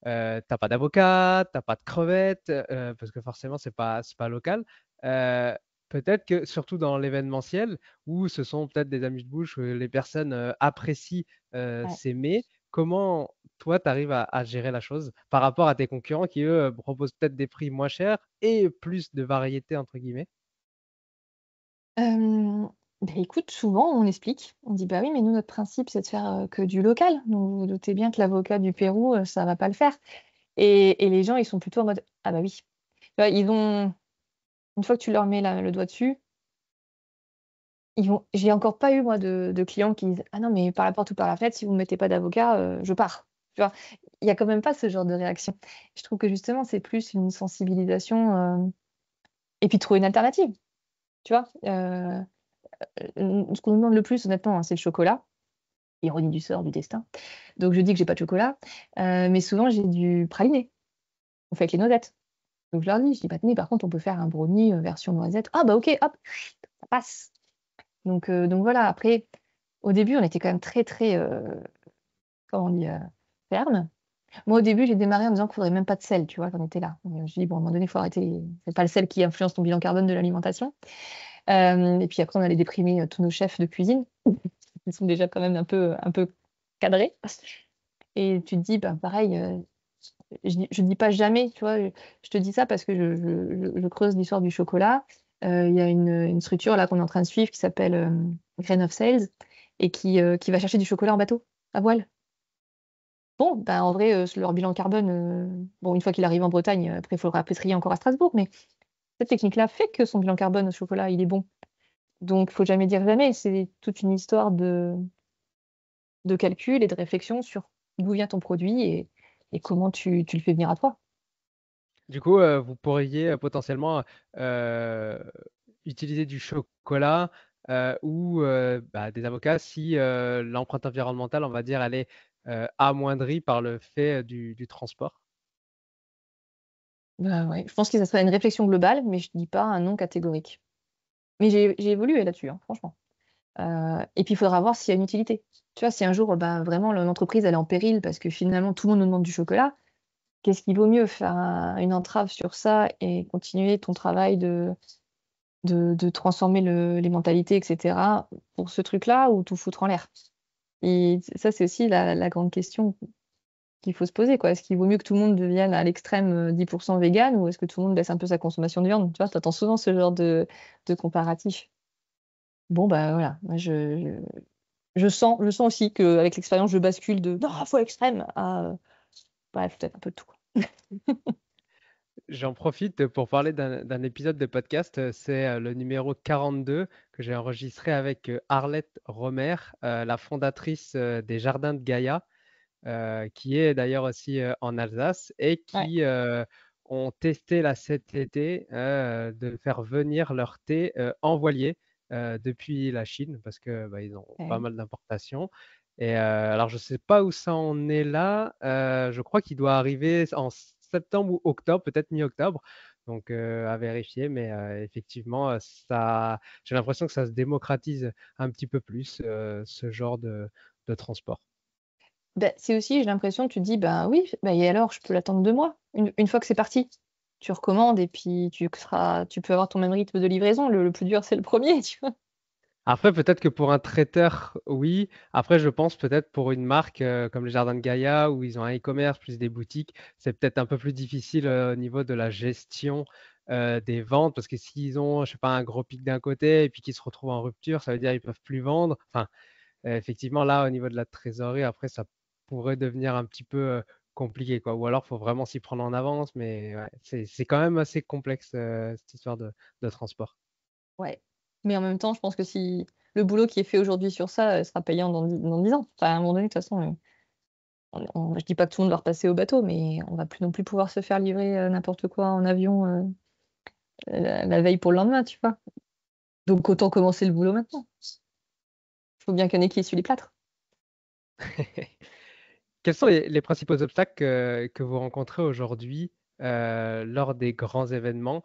tu pas d'avocat, t'as pas de crevettes, parce que forcément c'est pas local. Heu, Peut-être que surtout dans l'événementiel où ce sont peut-être des amuse-bouches où les personnes, apprécient, Ouais. ces mets, comment toi tu arrives à gérer la chose par rapport à tes concurrents qui eux, proposent peut-être des prix moins chers et plus de «variété» entre guillemets? Bah, écoute, souvent on explique. On dit: «Bah oui, mais nous notre principe c'est de faire, que du local, donc vous vous doutez bien que l'avocat du Pérou, ça va pas le faire». Et les gens ils sont plutôt en mode: «Ah bah oui». Tu vois? Ils vont une fois que tu leur mets le doigt dessus, ils vont j'ai encore pas eu moi de clients qui disent: «Ah non mais par la porte ou par la fenêtre, si vous me mettez pas d'avocat, je pars». Tu vois? Il y a quand même pas ce genre de réaction. Je trouve que justement c'est plus une sensibilisation, et puis trouver une alternative, tu vois? Ce qu'on nous demande le plus honnêtement, hein, c'est le chocolat. Ironie du sort, du destin. Donc je dis que j'ai pas de chocolat, mais souvent j'ai du praliné. On fait avec les noisettes. Donc je leur dis, je dis: «Bah tenez, par contre, on peut faire un brownie, version noisette». «Ah bah OK, hop, ça passe». Donc voilà, après, au début, on était quand même très, très, comment on dit? Ferme. Moi, au début, j'ai démarré en me disant qu'il faudrait même pas de sel, tu vois? J'en étais là. Je me suis dit: «Bon, à un moment donné, il faut arrêter, c'est pas le sel qui influence ton bilan carbone de l'alimentation». Et puis après, on allait déprimer, tous nos chefs de cuisine. Ils sont déjà quand même un peu cadrés. Et tu te dis, bah, pareil, je dis pas jamais, tu vois? Je te dis ça parce que je creuse l'histoire du chocolat. Il y a une structure là qu'on est en train de suivre qui s'appelle, Grain of Sales et qui va chercher du chocolat en bateau, à voile. Bon, bah, en vrai, leur bilan carbone, bon, une fois qu'il arrive en Bretagne, après il faut le rapatrier encore à Strasbourg, mais cette technique-là fait que son bilan carbone au chocolat, il est bon. Donc faut jamais dire jamais, c'est toute une histoire de calcul et de réflexion sur d'où vient ton produit et comment tu le fais venir à toi. Du coup, vous pourriez, potentiellement, heu, utiliser du chocolat, ou bah, des avocats si, l'empreinte environnementale, on va dire, elle est, amoindrie par le fait, du transport? Bah, ouais, je pense que ça serait une réflexion globale, mais je dis pas un non catégorique. Mais j'ai évolué là-dessus, hein, franchement. Et puis il faudra voir s'il y a une utilité. Tu vois, si un jour, bah, vraiment l'entreprise elle est en péril parce que finalement tout le monde nous demande du chocolat, qu'est-ce qui vaut mieux? Faire une entrave sur ça et continuer ton travail de transformer les mentalités et cetera pour ce truc-là ou tout foutre en l'air? Et ça, c'est aussi la grande question qu'il faut se poser, quoi. Est-ce qu'il vaut mieux que tout le monde devienne à l'extrême 10% vegan ou est-ce que tout le monde baisse un peu sa consommation de viande? Tu vois, t'entends souvent ce genre de comparatif. Bon, bah voilà, moi je sens aussi qu'avec l'expérience, je bascule de non, faut l'extrême à bref, peut-être un peu de tout, quoi. J'en profite pour parler d'un épisode de podcast. C'est le numéro 42 que j'ai enregistré avec Arlette Romer, la fondatrice des Jardins de Gaïa, qui est d'ailleurs aussi en Alsace et Ouais, qui ont testé là cet été de faire venir leur thé en voilier depuis la Chine parce que bah, ils ont pas ouais. mal d'importations. Et alors je sais pas où ça en est là. Je crois qu'il doit arriver en septembre ou octobre, peut-être mi-octobre. Donc à vérifier, mais effectivement, ça, j'ai l'impression que ça se démocratise un petit peu plus ce genre de transport. Bah, c'est aussi, j'ai l'impression, tu te dis, bah oui, bah, et alors, je peux l'attendre 2 mois. Une fois que c'est parti, tu recommandes et puis tu peux avoir ton même rythme de livraison. Le plus dur, c'est le premier, tu vois. Après, peut-être que pour un traiteur, oui. Après, je pense peut-être pour une marque comme les Jardins de Gaïa, où ils ont un e-commerce plus des boutiques, c'est peut-être un peu plus difficile au niveau de la gestion des ventes, parce que s'ils ont, je sais pas, un gros pic d'un côté et puis qu'ils se retrouvent en rupture, ça veut dire qu'ils peuvent plus vendre. Enfin, effectivement, là, au niveau de la trésorerie, après, ça pourrait devenir un petit peu compliqué, quoi. Ou alors, il faut vraiment s'y prendre en avance, mais ouais, c'est quand même assez complexe cette histoire de transport. Ouais. Mais en même temps, je pense que si le boulot qui est fait aujourd'hui sur ça sera payant dans 10 ans. Enfin, à un moment donné, de toute façon, je dis pas que tout le monde va repasser au bateau, mais on va plus non plus pouvoir se faire livrer n'importe quoi en avion la veille pour le lendemain, tu vois. Donc autant commencer le boulot maintenant. Il faut bien qu'il y en ait qui essuient les plâtres. Quels sont les principaux obstacles que vous rencontrez aujourd'hui lors des grands événements?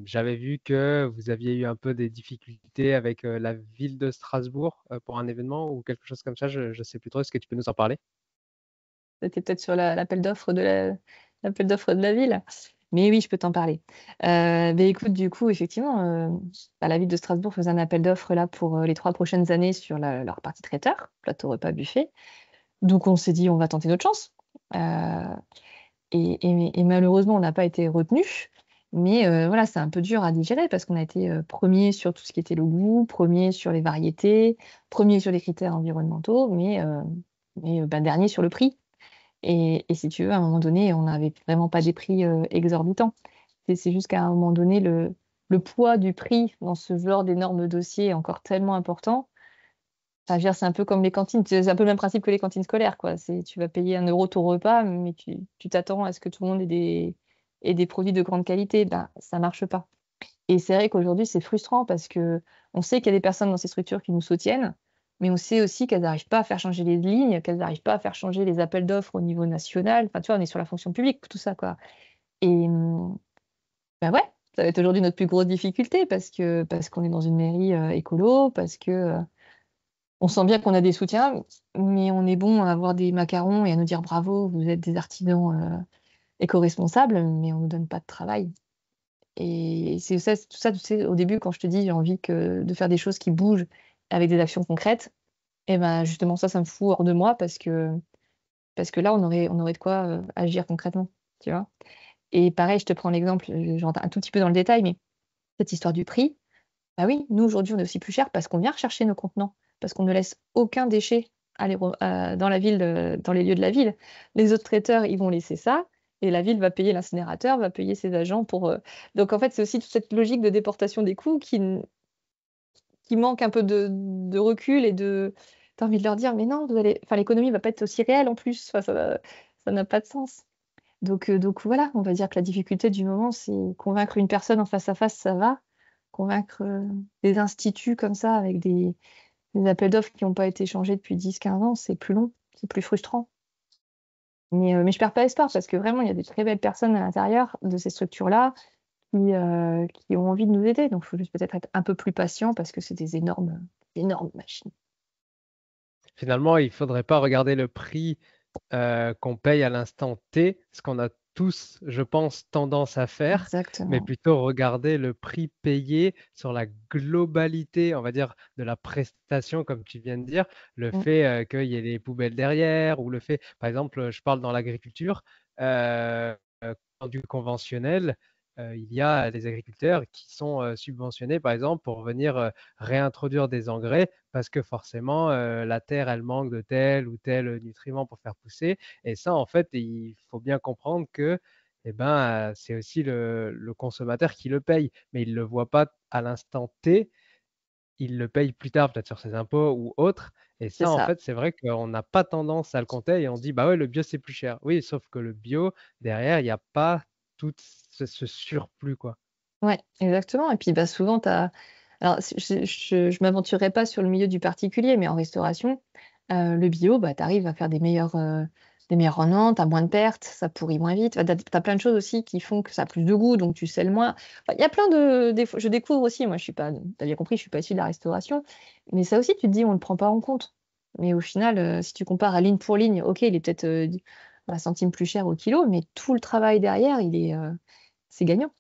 J'avais vu que vous aviez eu un peu des difficultés avec la ville de Strasbourg pour un événement ou quelque chose comme ça. Je ne sais plus trop. Est-ce que tu peux nous en parler? C'était peut-être sur l'appel d'offres de la ville. Mais oui, je peux t'en parler. Beh, écoute, du coup, effectivement, bah, la ville de Strasbourg faisait un appel d'offres là pour les 3 prochaines années sur leur partie traiteur, plateau repas buffet. Donc on s'est dit, on va tenter notre chance. Euh, et malheureusement, on n'a pas été retenu. Mais voilà, c'est un peu dur à digérer parce qu'on a été premier sur tout ce qui était le goût, premier sur les variétés, premier sur les critères environnementaux, mais bah, dernier sur le prix. Et si tu veux, à un moment donné, on n'avait vraiment pas des prix exorbitants. C'est juste qu'à un moment donné, le poids du prix dans ce genre d'énormes dossiers est encore tellement important. Enfin, je veux dire, c'est un peu comme les cantines, c'est un peu le même principe que les cantines scolaires, quoi. Tu vas payer 1 € ton repas, mais tu t'attends à ce que tout le monde ait des produits de grande qualité. Ben, ça marche pas. Et c'est vrai qu'aujourd'hui, c'est frustrant parce que on sait qu'il y a des personnes dans ces structures qui nous soutiennent, mais on sait aussi qu'elles n'arrivent pas à faire changer les lignes, qu'elles n'arrivent pas à faire changer les appels d'offres au niveau national. Enfin, tu vois, on est sur la fonction publique, tout ça, quoi. Et bah ouais, ça va être aujourd'hui notre plus grosse difficulté parce qu'on est dans une mairie écolo, parce que on sent bien qu'on a des soutiens, mais on est bon à avoir des macarons et à nous dire bravo, vous êtes des artisans éco-responsables, mais on ne nous donne pas de travail. Et c'est ça, tout ça, tu sais, au début, quand je te dis j'ai envie de faire des choses qui bougent avec des actions concrètes, et ben justement ça me fout hors de moi parce que là, on aurait de quoi agir concrètement, tu vois. Et pareil, je te prends l'exemple, je rentre un tout petit peu dans le détail, mais cette histoire du prix, bah oui, nous aujourd'hui, on est aussi plus cher parce qu'on vient rechercher nos contenants, parce qu'on ne laisse aucun déchet dans la ville, dans les lieux de la ville. Les autres traiteurs, ils vont laisser ça, et la ville va payer l'incinérateur, va payer ses agents pour. Donc en fait, c'est aussi toute cette logique de déportation des coûts qui manque un peu de recul et de. T'as envie de leur dire, mais non, enfin, l'économie va pas être aussi réelle en plus. Enfin, ça n'a pas de sens. Donc voilà, on va dire que la difficulté du moment, c'est convaincre une personne en face à face, ça va. Convaincre des instituts comme ça, avec des appels d'offres qui n'ont pas été changés depuis 10 15 ans, c'est plus long, c'est plus frustrant. Mais je perds pas espoir parce que vraiment, il y a des très belles personnes à l'intérieur de ces structures-là qui ont envie de nous aider. Donc, il faut juste peut-être être un peu plus patient parce que c'est des énormes machines. Finalement, il faudrait pas regarder le prix qu'on paye à l'instant T, parce qu'on a tous, je pense, tendance à faire, mais Exactement. plutôt regarder le prix payé sur la globalité, on va dire, de la prestation, comme tu viens de dire, le Mm. fait qu'il y ait des poubelles derrière, ou le fait, par exemple, je parle dans l'agriculture, euh, dans du conventionnel, il y a des agriculteurs qui sont subventionnés, par exemple, pour venir réintroduire des engrais, parce que forcément, la terre, elle manque de tel ou tel nutriment pour faire pousser. Et ça, en fait, il faut bien comprendre que c'est aussi le consommateur qui le paye, mais il ne le voit pas à l'instant T, il le paye plus tard, peut-être sur ses impôts ou autre. Et C'est ça, en ça. fait, c'est vrai qu'on n'a pas tendance à le compter et on dit, bah ouais, le bio, c'est plus cher. Oui, sauf que le bio, derrière, il n'y a pas tout ce surplus, quoi. Ouais, exactement. Et puis bah, souvent, alors, je m'aventurerai pas sur le milieu du particulier, mais en restauration, le bio, bah, tu arrives à faire des meilleurs rendements, tu as moins de pertes, ça pourrit moins vite. Enfin, tu as plein de choses aussi qui font que ça a plus de goût, donc tu selles moins. Enfin, il y a plein je découvre aussi, moi, je suis pas, tu as bien compris, je suis pas issue de la restauration, mais ça aussi, tu te dis, on ne le prend pas en compte. Mais au final, si tu compares à ligne pour ligne, ok, il est peut-être 20 centimes plus cher au kilo, mais tout le travail derrière, c'est gagnant.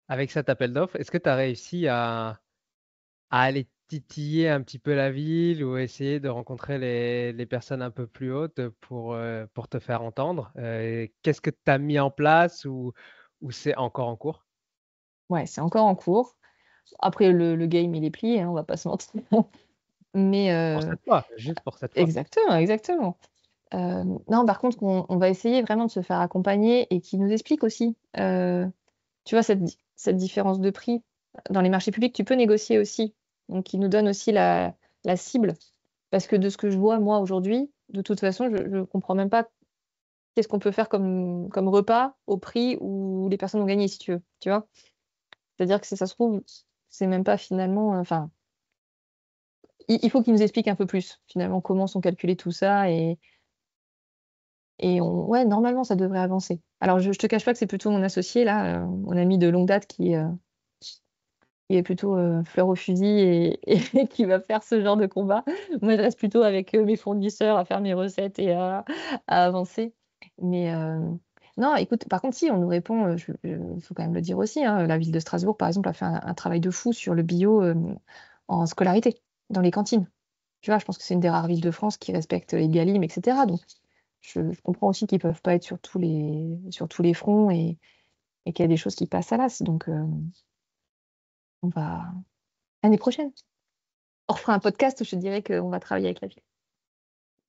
Avec cet appel d'offres, est-ce que tu as réussi à aller titiller un petit peu la ville ou essayer de rencontrer les personnes un peu plus hautes pour te faire entendre? Qu'est-ce que tu as mis en place ou c'est encore en cours? Ouais, c'est encore en cours. Après, le game, il est plié, hein, on va pas se mentir. Mais Pour cette fois, juste pour cette fois. exactement, exactement. Non, par contre, on va essayer vraiment de se faire accompagner et qu'ils nous expliquent aussi, tu vois, cette différence de prix. Dans les marchés publics, tu peux négocier aussi. Donc, ils nous donnent aussi la cible. Parce que de ce que je vois, moi, aujourd'hui, de toute façon, je ne comprends même pas qu'est-ce qu'on peut faire comme repas au prix où les personnes ont gagné, si tu veux. Tu vois? C'est-à-dire que si ça se trouve, c'est même pas finalement. Enfin, il faut qu'ils nous expliquent un peu plus, finalement, comment sont calculés tout ça. Ouais, normalement, ça devrait avancer. Alors, je te cache pas que c'est plutôt mon associé, là, mon ami de longue date, qui est plutôt fleur au fusil et qui va faire ce genre de combat. Moi, je reste plutôt avec mes fournisseurs à faire mes recettes et à avancer. Mais non, écoute, par contre, si, on nous répond, il faut quand même le dire aussi, hein, la ville de Strasbourg, par exemple, a fait un travail de fou sur le bio en scolarité, dans les cantines. Tu vois, je pense que c'est une des rares villes de France qui respecte les Galim, etc. Donc, je comprends aussi qu'ils peuvent pas être sur tous les fronts et qu'il y a des choses qui passent à l'as. Donc, on va l'année prochaine. On refera un podcast où je te dirais qu'on va travailler avec la ville.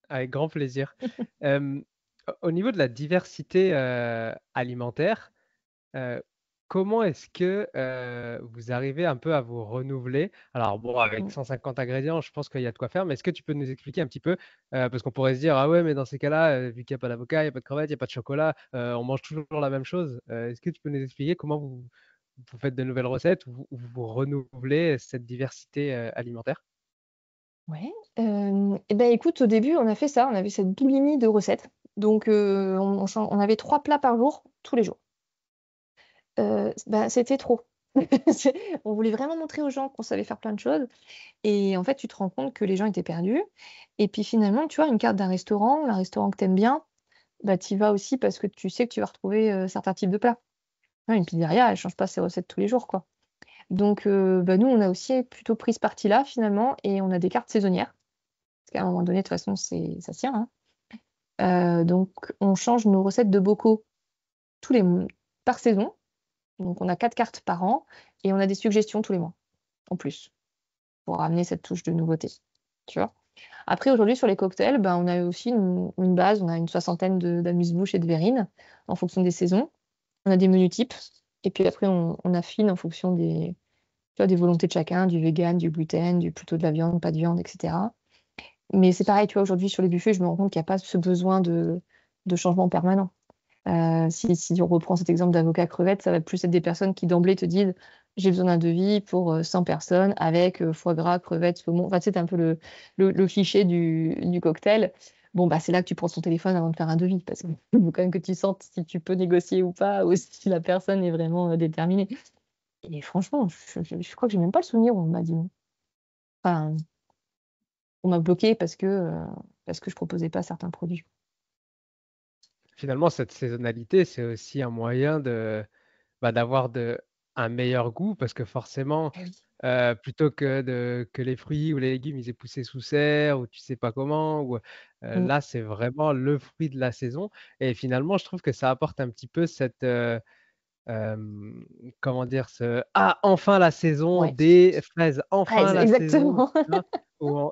Avec grand plaisir. Euh, Au niveau de la diversité alimentaire, euh, comment est-ce que vous arrivez un peu à vous renouveler? Alors bon, avec Mm. 150 ingrédients, je pense qu'il y a de quoi faire, mais est-ce que tu peux nous expliquer un petit peu, parce qu'on pourrait se dire, ah ouais, mais dans ces cas-là, vu qu'il n'y a pas d'avocat, il n'y a pas de crevettes, il n'y a pas de chocolat, on mange toujours la même chose. Est-ce que tu peux nous expliquer comment vous faites de nouvelles recettes ou vous renouvelez cette diversité alimentaire? Ouais. Et ben écoute, au début, on a fait ça. On avait cette boulimie de recettes. Donc, on avait 3 plats par jour, tous les jours. Ben, c'était trop. On voulait vraiment montrer aux gens qu'on savait faire plein de choses. Et en fait, tu te rends compte que les gens étaient perdus. Et puis finalement, tu vois, une carte d'un restaurant, un restaurant que tu aimes bien, bah, tu y vas aussi parce que tu sais que tu vas retrouver certains types de plats. Ouais, une pizzeria, elle change pas ses recettes tous les jours, quoi. Donc, bah, nous, on a aussi plutôt pris ce parti-là, finalement, et on a des cartes saisonnières. Parce qu'à un moment donné, de toute façon, ça se tient, hein. Donc, on change nos recettes de bocaux tous les par saison. Donc, on a 4 cartes par an et on a des suggestions tous les mois, en plus, pour amener cette touche de nouveauté. Tu vois? Après, aujourd'hui, sur les cocktails, ben, on a aussi une base. On a une soixantaine d'amuse-bouches et de verrines en fonction des saisons. On a des menus types. Et puis après, on affine en fonction tu vois, des volontés de chacun, du vegan, du gluten, plutôt de la viande, pas de viande, etc. Mais c'est pareil, tu vois, aujourd'hui, sur les buffets, je me rends compte qu'il n'y a pas ce besoin de changement permanent. Si on reprend cet exemple d'avocat crevette, ça va plus être des personnes qui d'emblée te disent j'ai besoin d'un devis pour 100 personnes avec foie gras, crevettes, saumon. Enfin, tu sais, c'est un peu le cliché du cocktail. Bon, bah, c'est là que tu prends ton téléphone avant de faire un devis parce qu'il faut quand même que tu sentes si tu peux négocier ou pas ou si la personne est vraiment déterminée. Et franchement, je crois que j'ai même pas le souvenir où on m'a dit non. Enfin, on m'a bloqué parce que je proposais pas certains produits. finalement, cette saisonnalité, c'est aussi un moyen d'avoir un meilleur goût parce que forcément, Eh oui. plutôt que les fruits ou les légumes, ils aient poussé sous serre ou tu sais pas comment, ou Mm. là, c'est vraiment le fruit de la saison. Et finalement, je trouve que ça apporte un petit peu comment dire, ah, enfin la saison Ouais. des fraises, enfin 13, la saison, exactement. tu vois?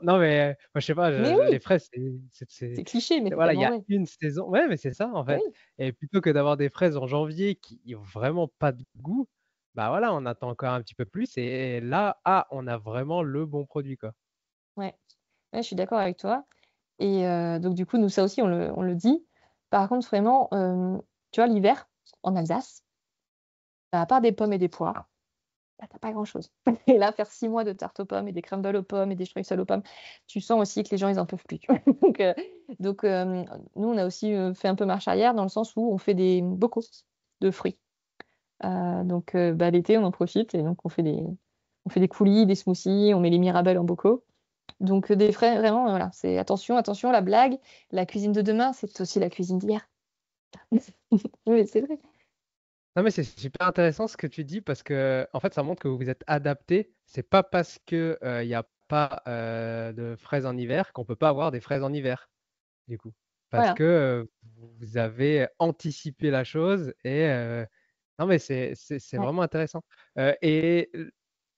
Non, mais moi, je sais pas, Mais les oui, fraises, c'est cliché, mais c'est voilà, il y tellement a vrai. une saison. Ouais, mais c'est ça, en Eh fait. oui. Et plutôt que d'avoir des fraises en janvier qui ont vraiment pas de goût, bah voilà, on attend encore un petit peu plus et là, ah, on a vraiment le bon produit, quoi. Ouais. Ouais, je suis d'accord avec toi. Et donc du coup, nous, ça aussi, on le dit. Par contre, vraiment, tu vois, l'hiver, en Alsace, bah, à part des pommes et des poires, bah, tu pas grand-chose. Et là, faire 6 mois de tarte aux pommes et des crumbles aux pommes et des streusel aux pommes, tu sens aussi que les gens, ils en peuvent plus, tu vois? Donc nous, on a aussi, fait un peu marche arrière dans le sens où on fait des bocaux de fruits. Donc bah, l'été, on en profite et donc on fait des coulis, des smoothies, on met les mirabelles en bocaux. Donc des frais vraiment, voilà, c'est attention, attention, la blague, la cuisine de demain, c'est aussi la cuisine d'hier. Oui, c'est vrai. Non, mais c'est super intéressant ce que tu dis parce que, en fait, ça montre que vous vous êtes adapté. C'est pas parce que, il y a pas, de fraises en hiver qu'on peut pas avoir des fraises en hiver. Du coup. Parce Voilà, que, vous avez anticipé la chose et non mais c'est ouais. vraiment intéressant. Et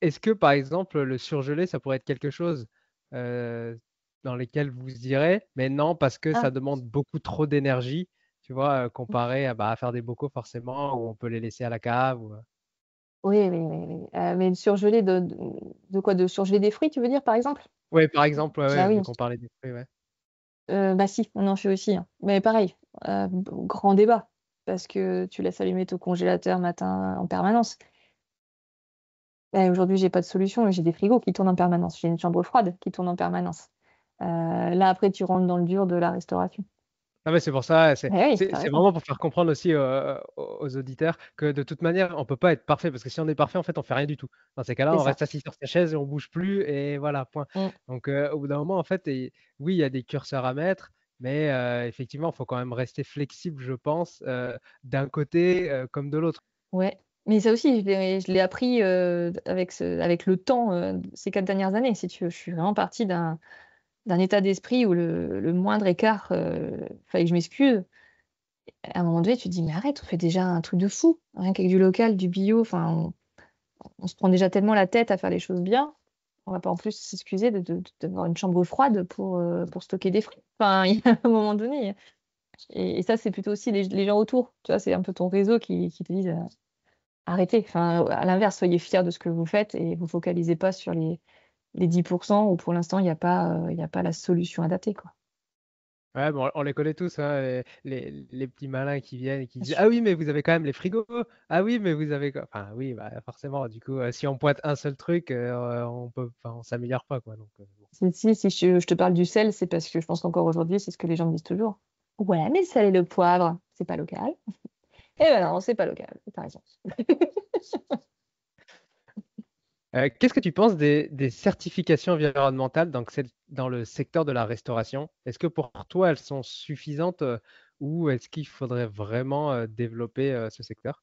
est-ce que par exemple, le surgelé, ça pourrait être quelque chose, heu, dans lesquels vous irez? Mais non, parce que ça Ah, demande beaucoup trop d'énergie, tu vois? Comparé à, bah, à faire des bocaux forcément où on peut les laisser à la cave ou. oui, oui, oui, oui, mais le surgelé de quoi? De surgeler des fruits, tu veux dire, par exemple? Ouais, par exemple, ouais, Bah ouais, oui, vu qu'on parlait des fruits, ouais. bah si, on en fait aussi, hein. Mais pareil, grand débat, parce que tu laisses allumer ton congélateur matin en permanence. Et aujourd'hui, j'ai pas de solution, mais j'ai des frigos qui tournent en permanence. J'ai une chambre froide qui tourne en permanence. Là, après, tu rentres dans le dur de la restauration. Ah mais c'est pour ça, c'est Eh oui, c'est tu c'est raison. vraiment pour faire comprendre aussi, aux auditeurs que de toute manière, on peut pas être parfait parce que si on est parfait, en fait, on fait rien du tout. Dans ces cas-là, C'est on ça. reste assis sur sa chaise et on bouge plus et voilà, point. Mmh. Donc, au bout d'un moment, en fait oui, il y a des curseurs à mettre, mais, effectivement, il faut quand même rester flexible, je pense, d'un côté, comme de l'autre. Ouais, mais ça aussi, je l'ai appris, avec le temps, ces 4 dernières années, si tu veux. Je suis vraiment partie d'un état d'esprit où le moindre écart, fallait que je m'excuse. À un moment donné, tu te dis: «Mais arrête, on fait déjà un truc de fou, rien qu'avec du local, du bio, enfin, on se prend déjà tellement la tête à faire les choses bien, on va pas en plus s'excuser d'avoir une chambre froide pour stocker des fruits». Enfin, il y a un moment donné, et ça, c'est plutôt aussi les gens autour, tu vois? C'est un peu ton réseau qui te disent, arrêtez, enfin, à l'inverse, soyez fiers de ce que vous faites et vous focalisez pas sur les 10 où pour l'instant il y a pas la solution adaptée, quoi. Ouais, bon, on les connaît tous, hein, les petits malins qui viennent et qui Bien disent: sûr. «Ah oui, mais vous avez quand même les frigos. Ah oui, mais vous avez quoi?» Enfin oui, bah, forcément, du coup, si on pointe un seul truc, on s'améliore pas, quoi, donc bon. Si je te parle du sel, c'est parce que je pense qu'encore aujourd'hui, c'est ce que les gens me disent toujours. «Ouais, mais le sel et le poivre, c'est pas local». Eh ben non, c'est pas local, tu as raison. Qu'est-ce que tu penses des certifications environnementales dans le secteur de la restauration? Est-ce que pour toi, elles sont suffisantes, ou est-ce qu'il faudrait vraiment, développer, ce secteur?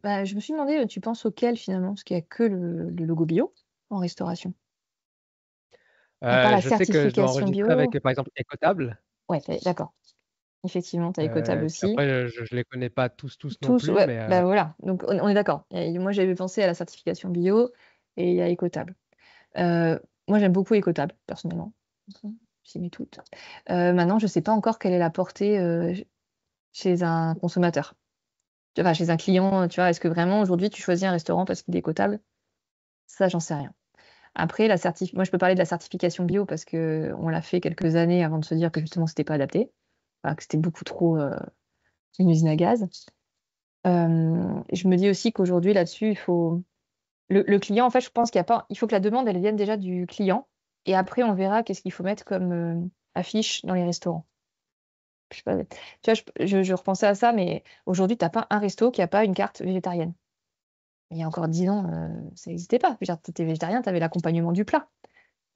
Bah, je me suis demandé, tu penses auquel finalement? Parce qu'il y a que le logo bio en restauration. À part la Je sais que je dois certification enregistrer avec, bio, par exemple, Écotable. ouais, tu d'accord. Effectivement, tu as Écotable Puis aussi. après, je les connais pas tous non Tous, plus, ouais, mais bah, voilà, donc on est d'accord. Et moi, j'avais pensé à la certification bio et il y a Écotable. Heu, Moi, j'aime beaucoup Écotable, personnellement. J'y mets toutes. Maintenant, je sais pas encore quelle est la portée, chez un consommateur. Enfin, chez un client, tu vois? Est-ce que vraiment aujourd'hui tu choisis un restaurant parce qu'il est Écotable? Ça, j'en sais rien. Après moi, je peux parler de la certification bio parce qu'on l'a fait quelques années avant de se dire que justement c'était pas adapté. Enfin, que c'était beaucoup trop, une usine à gaz. Je me dis aussi qu'aujourd'hui là-dessus, il faut le client, en fait, je pense qu'il y a pas il faut que la demande, elle vienne déjà du client et après on verra qu'est-ce qu'il faut mettre comme, affiche dans les restaurants. Je sais pas, tu vois, je repensais à ça, mais aujourd'hui, tu as pas un resto qui a pas une carte végétarienne. Il y a encore 10 ans, ça existait pas. Je veux dire, tu étais végétarien, tu avais l'accompagnement du plat.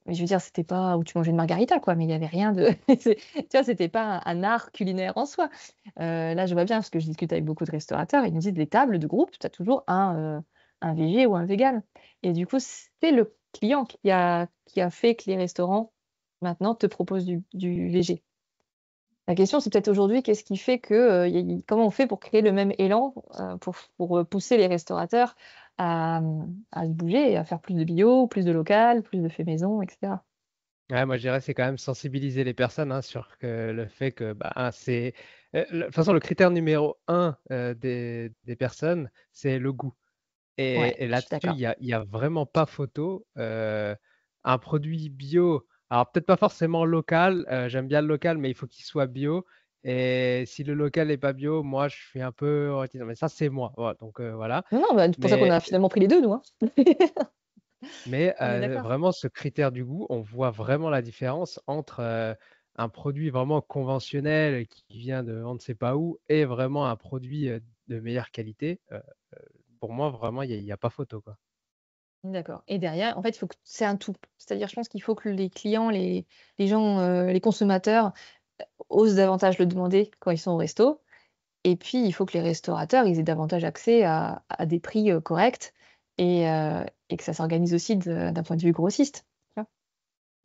Mais je veux dire, c'était pas où tu mangeais une margarita, quoi, mais il y avait rien de tu vois, c'était pas un art culinaire en soi. Là, je vois bien parce que je discute avec beaucoup de restaurateurs, ils me disent: «Les tables de groupe, tu as toujours un végé ou un vegan» et du coup, c'est le client qui a fait que les restaurants, maintenant, te proposent du végé. La question, c'est peut-être aujourd'hui, qu'est-ce qui fait que, comment on fait pour créer le même élan, pour pousser les restaurateurs à se bouger et à faire plus de bio, plus de local, plus de fait maison, et cetera? Ouais, moi je dirais c'est quand même sensibiliser les personnes, hein, sur que le fait que, bah, c'est, de toute façon le critère numéro un des personnes, c'est le goût Ouais, et je suis là-dessus d'accord. il y a vraiment pas photo. Un produit bio, alors peut-être pas forcément local, j'aime bien le local, mais il faut qu'il soit bio et si le local est pas bio, moi je suis un peu réticent, mais ça c'est moi, voilà donc voilà. Non, non, bah, c'est pour ça qu'on Mais a finalement pris les 2 nous, hein. On est d'accord. Vraiment ce critère du goût, on voit vraiment la différence entre, un produit vraiment conventionnel qui vient de on ne sait pas où et vraiment un produit, de meilleure qualité. Pour moi vraiment il y a pas photo, quoi. D'accord et derrière, en fait, il faut que c'est un tout. C'est-à-dire, je pense qu'il faut que les clients, les gens, les consommateurs, osent davantage le demander quand ils sont au resto et puis il faut que les restaurateurs, ils aient davantage accès à des prix, corrects et que ça s'organise aussi d'un point de vue grossiste, tu vois?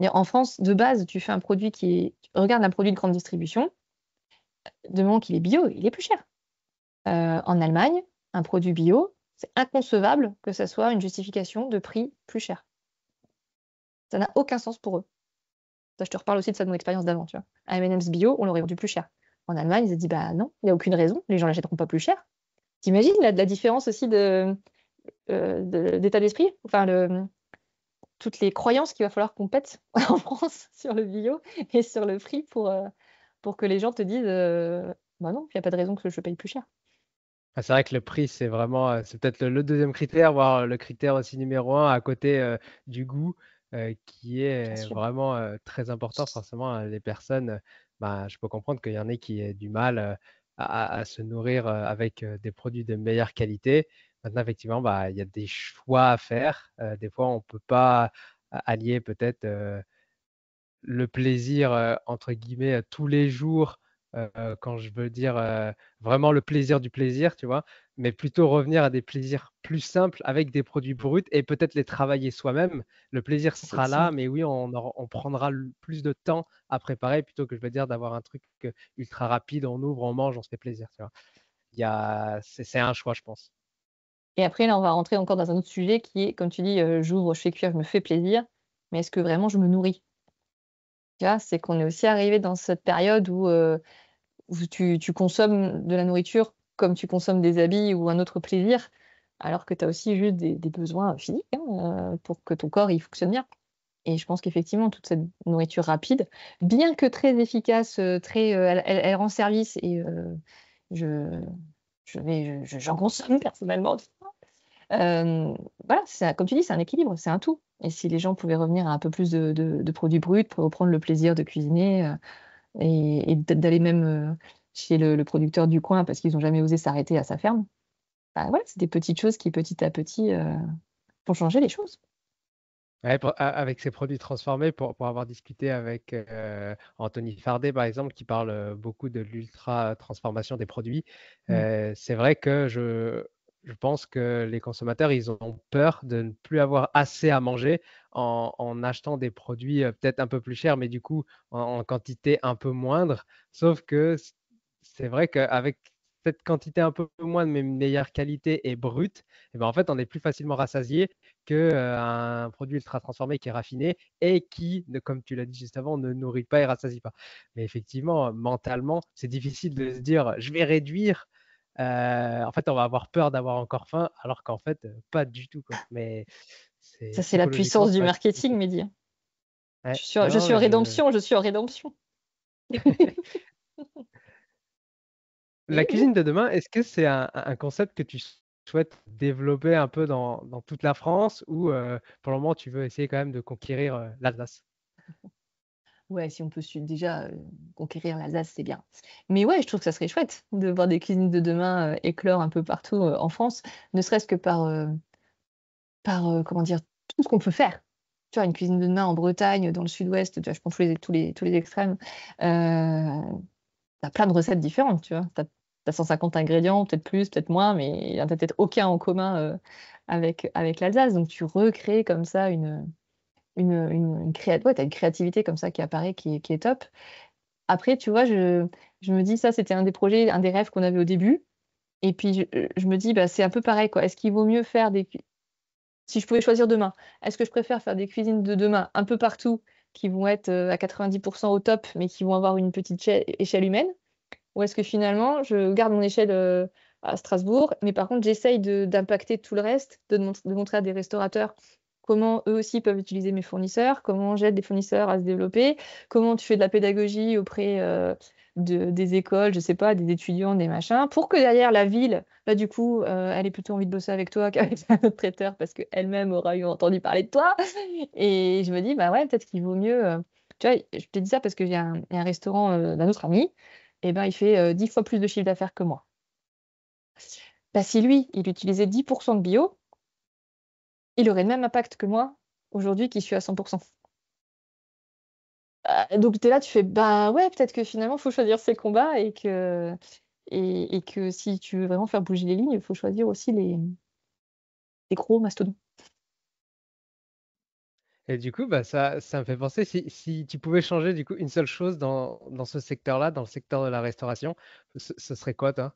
Et en France, de base, tu fais un produit qui est regarde un produit de grande distribution, du moment qu'il est bio, il est plus cher. En Allemagne, un produit bio, c'est inconcevable que ça soit une justification de prix plus cher. Ça n'a aucun sens pour eux. Ça, je te reparle aussi de ça de mon expérience d'avant, tu vois? Un M&M's bio, on l'aurait vendu plus cher. En Allemagne, ils se dit: «Bah non, il y a aucune raison, les gens l'achèteront pas plus cher». Tu imagines la différence aussi d'état d'esprit? Enfin toutes les croyances qu'il va falloir qu'on pète en France sur le bio et sur le prix pour que les gens te disent, «Bah non, il y a pas de raison que je paye plus cher». Ah, c'est vrai que le prix, c'est vraiment, c'est peut-être le 2e critère, voire le critère aussi numéro un à côté, du goût, qui Bien est sûr. vraiment, très important. Forcément, les personnes, bah, je peux comprendre qu'il y en ait qui aient du mal, à se nourrir, avec, des produits de meilleure qualité. Maintenant, effectivement, bah, il y a des choix à faire. Des fois, on peut pas allier peut-être, le plaisir, entre guillemets, «tous les jours», quand je veux dire, vraiment le plaisir du plaisir, tu vois? Mais plutôt revenir à des plaisirs plus simples avec des produits bruts et peut-être les travailler soi-même. Le plaisir sera là, Effectivement. mais oui, on prendra l plus de temps à préparer plutôt que je veux dire d'avoir un truc, ultra rapide, on ouvre, on mange, on se fait plaisir, tu vois? Il y a c'est un choix, je pense. Et après là, on va rentrer encore dans un autre sujet qui est, comme tu dis, j'ouvre, je fais cuire, je me fais plaisir, mais est-ce que vraiment je me nourris? Tu vois? C'est qu'on est aussi arrivé dans cette période où tu consommes de la nourriture comme tu consommes des habits ou un autre plaisir, alors que tu as aussi juste des besoins physiques, hein, pour que ton corps, il fonctionne bien. Et je pense qu'effectivement, toute cette nourriture rapide, bien que très efficace, très, elle rend service et je j'en consomme personnellement. Voilà, c'est comme tu dis, c'est un équilibre, c'est un tout. Et si les gens pouvaient revenir à un peu plus de produits bruts pour reprendre le plaisir de cuisiner, et peut-être d'aller même, chez le producteur du coin parce qu'ils ont jamais osé s'arrêter à sa ferme. Bah, voilà, c'est des petites choses qui petit à petit, font changer les choses. Ouais, pour a avec ces produits transformés, pour avoir discuté avec, Anthony Fardet, par exemple, qui parle, beaucoup de l'ultra transformation des produits. Mmh. C'est vrai que je pense que les consommateurs, ils ont peur de ne plus avoir assez à manger en achetant des produits, peut-être un peu plus chers, mais du coup en quantité un peu moindre. Sauf que c'est vrai qu'avec cette quantité un peu moindre, mais meilleure qualité et brute, et ben, en fait, on est plus facilement rassasié que, un produit ultra transformé qui est raffiné et qui, ne comme tu l'as dit juste avant, ne nourrit pas et rassasie pas. Mais effectivement, mentalement, c'est difficile de se dire: «Je vais réduire», en fait, on va avoir peur d'avoir encore faim alors qu'en fait, pas du tout, quoi. Mais c'est Ça, c'est la psychologiquement, puissance ça du va être marketing, compliqué. Mehdi, hein. Ouais, Je non, suis mais en je rédemption, je suis en rédemption. la Oui, oui. cuisine de demain, est-ce que c'est un concept que tu souhaites développer un peu dans toute la France ou, pour le moment, tu veux essayer quand même de conquérir, l'Alsace? Ouais, si on peut déjà, conquérir l'Alsace, c'est bien. Mais ouais, je trouve que ça serait chouette de voir des cuisines de demain, éclore un peu partout, en France, ne serait-ce que par, comment dire? Tout ce qu'on peut faire. tu vois, une cuisine de demain en Bretagne, dans le sud-ouest, tu vois, je prends tous les extrêmes, t'as plein de recettes différentes, tu vois. T'as 150 ingrédients, peut-être plus, peut-être moins, mais il n'y en a peut-être aucun en commun avec l'Alsace. Donc tu recrées comme ça ouais, t'as une créativité comme ça qui apparaît, qui est top. Après, tu vois, je me dis, ça, c'était un des projets, un des rêves qu'on avait au début. Et puis, je me dis, bah, c'est un peu pareil, quoi. Est-ce qu'il vaut mieux faire si je pouvais choisir demain, est-ce que je préfère faire des cuisines de demain un peu partout qui vont être à 90% au top, mais qui vont avoir une petite échelle humaine? Ou est-ce que finalement, je garde mon échelle à Strasbourg, mais par contre, j'essaye d'impacter tout le reste, de montrer à des restaurateurs comment eux aussi peuvent utiliser mes fournisseurs, comment j'aide les fournisseurs à se développer, comment tu fais de la pédagogie auprès des écoles, je sais pas, des étudiants, des machins, pour que derrière la ville, là du coup, elle ait plutôt envie de bosser avec toi qu'avec un autre traiteur parce qu'elle-même aura eu entendu parler de toi. Et je me dis, bah ouais, peut-être qu'il vaut mieux. Tu vois, je te dis ça parce qu'il y a un restaurant d'un autre ami, et ben il fait 10 fois plus de chiffre d'affaires que moi. Bah, si lui, il utilisait 10% de bio, il aurait le même impact que moi aujourd'hui qui suis à 100%. Donc tu es là, tu fais bah ouais, peut-être que finalement, il faut choisir ses combats et que si tu veux vraiment faire bouger les lignes, il faut choisir aussi les gros mastodontes. Et du coup, bah, ça me fait penser, si tu pouvais changer du coup une seule chose dans ce secteur-là, dans le secteur de la restauration, ce serait quoi, toi?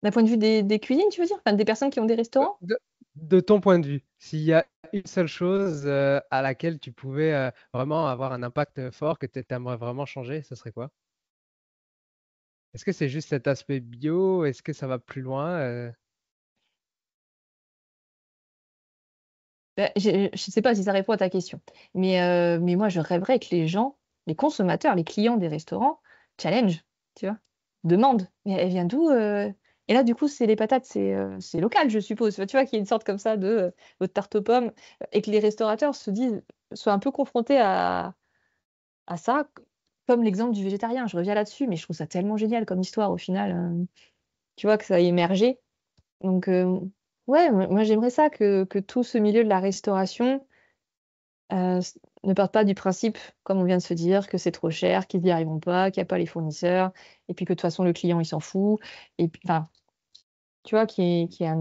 D'un point de vue des cuisines, tu veux dire? Enfin, des personnes qui ont des restaurants? De, de ton point de vue, s'il y a une seule chose à laquelle tu pouvais vraiment avoir un impact fort que tu aimerais vraiment changer, ce serait quoi? Est-ce que c'est juste cet aspect bio? Est-ce que ça va plus loin? Bah, je sais pas si ça répond à ta question, mais moi, je rêverais que les gens, les consommateurs, les clients des restaurants challenge, tu vois? Demandent: «Mais elle vient d'où?» Et là, du coup, c'est les patates, c'est local, je suppose. Enfin, tu vois, qu'il y ait une sorte comme ça de votre tarte aux pommes, et que les restaurateurs soient un peu confrontés à ça, comme l'exemple du végétarien. Je reviens là-dessus, mais je trouve ça tellement génial comme histoire au final, tu vois, que ça a émergé. Donc, ouais, moi, j'aimerais ça que tout ce milieu de la restauration ne partent pas du principe, comme on vient de se dire, que c'est trop cher, qu'ils n'y arriveront pas, qu'il y a pas les fournisseurs et puis que de toute façon le client il s'en fout et puis enfin, tu vois? Qu'il y ait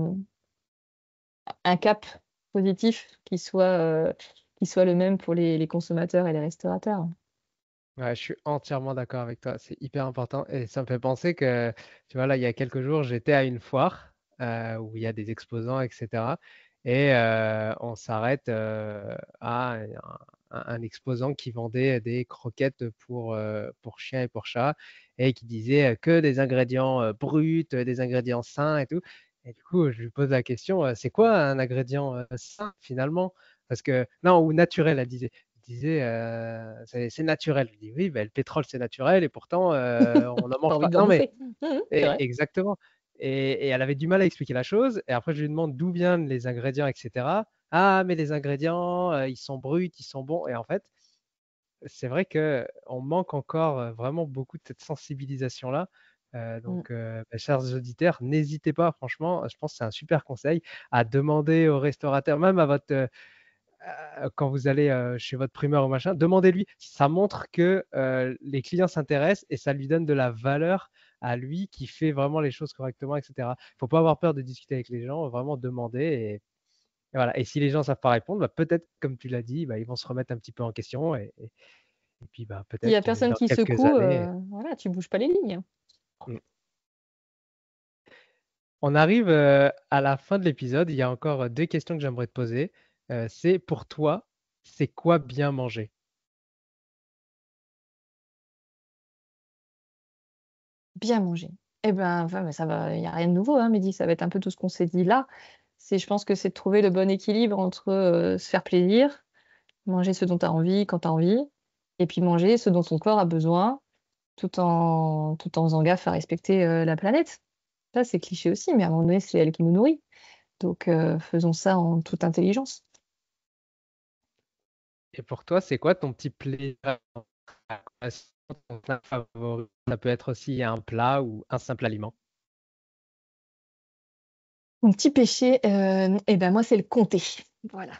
un cap positif qui soit le même pour les consommateurs et les restaurateurs. Ouais, je suis entièrement d'accord avec toi. C'est hyper important. Et ça me fait penser que, tu vois, là, il y a quelques jours, j'étais à une foire où il y a des exposants, etc. Et on s'arrête à un exposant qui vendait des croquettes pour chiens et pour chats et qui disait que des ingrédients bruts, des ingrédients sains et tout. Et du coup, je lui pose la question, c'est quoi un ingrédient sain finalement? Parce que, non, ou naturel, elle disait. Il disait c'est naturel. Je dis oui, ben, le pétrole c'est naturel et pourtant on n'en Tu mange envie pas. d'en Non mais bouffer. C'est vrai. exactement. Et elle avait du mal à expliquer la chose. Et après je lui demande d'où viennent les ingrédients, etc. Ah mais les ingrédients ils sont bruts, ils sont bons. Et en fait c'est vrai que on manque encore vraiment beaucoup de cette sensibilisation là. Mmh. Bah, chers auditeurs, n'hésitez pas, franchement, je pense que c'est un super conseil à demander au restaurateur, même à votre quand vous allez chez votre primeur ou machin, demandez-lui. Ça montre que les clients s'intéressent et ça lui donne de la valeur à lui qui fait vraiment les choses correctement, etc. Il ne faut pas avoir peur de discuter avec les gens, vraiment demander. Et voilà. Et si les gens ne savent pas répondre, bah, peut-être, comme tu l'as dit, bah, ils vont se remettre un petit peu en question. Et puis bah, S'il y peut-être a que personne dans qui quelques secoue, années. voilà, tu bouges pas les lignes. Mm. On arrive à la fin de l'épisode. Il y a encore deux questions que j'aimerais te poser. C'est pour toi, c'est quoi bien manger? Bien manger. Eh ben, enfin, ça va, il y a rien de nouveau, hein, Mehdi, ça va être un peu tout ce qu'on s'est dit là. Je pense que c'est de trouver le bon équilibre entre, se faire plaisir, manger ce dont tu as envie, quand tu as envie, et puis manger ce dont ton corps a besoin, tout en faisant gaffe à respecter, la planète. Ça, c'est cliché aussi, mais à un moment donné, c'est elle qui nous nourrit. Donc, faisons ça en toute intelligence. Et pour toi, c'est quoi ton petit plaisir à la collation, ton plat favori? Ça peut être aussi un plat ou un simple aliment. Mon petit péché, et ben, moi, c'est le comté. Voilà.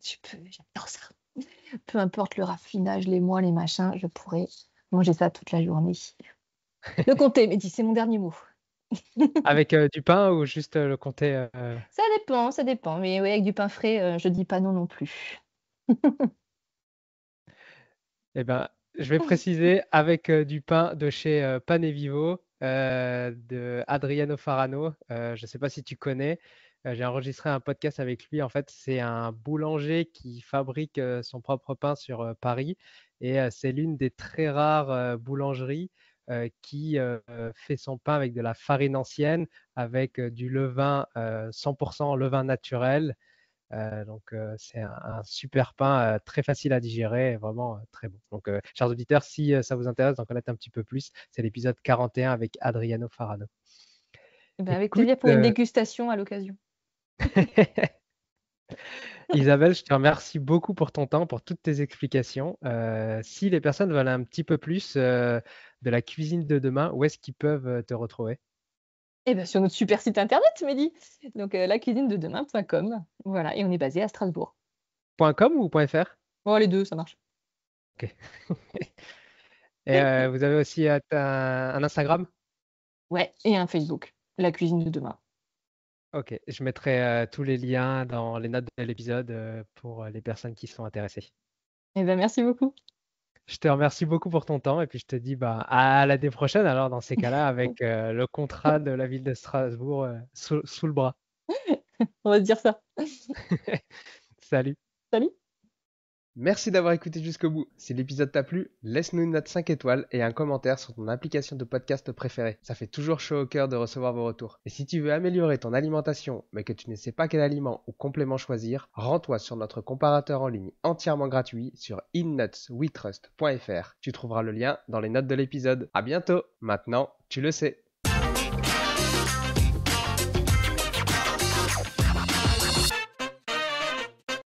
J'adore ça. Peu importe le raffinage, les mois, les machins, je pourrais manger ça toute la journée. Le comté, Mehdi, c'est mon dernier mot. Avec du pain ou juste le comté Ça dépend. Mais oui, avec du pain frais, je dis pas non non plus. Eh ben, je vais préciser avec du pain de chez Pane et Vivo, de Adriano Farano. Je ne sais pas si tu connais. J'ai enregistré un podcast avec lui. En fait, c'est un boulanger qui fabrique son propre pain sur Paris. Et c'est l'une des très rares boulangeries qui fait son pain avec de la farine ancienne, avec du levain 100% levain naturel. Donc, c'est un super pain très facile à digérer, vraiment très bon. Donc, chers auditeurs, si ça vous intéresse d'en connaître un petit peu plus, c'est l'épisode 41 avec Adriano Farano. Eh ben, avec Écoute, plaisir pour une dégustation à l'occasion. Isabelle, je te remercie beaucoup pour ton temps, pour toutes tes explications. Si les personnes veulent un petit peu plus de la cuisine de demain, où est-ce qu'ils peuvent te retrouver? Eh ben, sur notre super site internet, Mehdi. Donc, lacuisinededemain.com. Voilà, et on est basé à Strasbourg. .com ou .fr? Bon, les deux, ça marche. Ok. Et vous avez aussi un Instagram? Ouais, et un Facebook, La Cuisine de Demain. Ok, je mettrai tous les liens dans les notes de l'épisode pour les personnes qui sont intéressées. Eh ben, merci beaucoup. Je te remercie beaucoup pour ton temps et puis je te dis bah, à l'année prochaine alors dans ces cas-là avec le contrat de la ville de Strasbourg sous le bras. On va se dire ça. Salut. Salut. Merci d'avoir écouté jusqu'au bout. Si l'épisode t'a plu, laisse-nous une note 5 étoiles et un commentaire sur ton application de podcast préférée. Ça fait toujours chaud au cœur de recevoir vos retours. Et si tu veux améliorer ton alimentation, mais que tu ne sais pas quel aliment ou complément choisir, rends-toi sur notre comparateur en ligne entièrement gratuit sur innutswetrust.fr. Tu trouveras le lien dans les notes de l'épisode. À bientôt. Maintenant, tu le sais.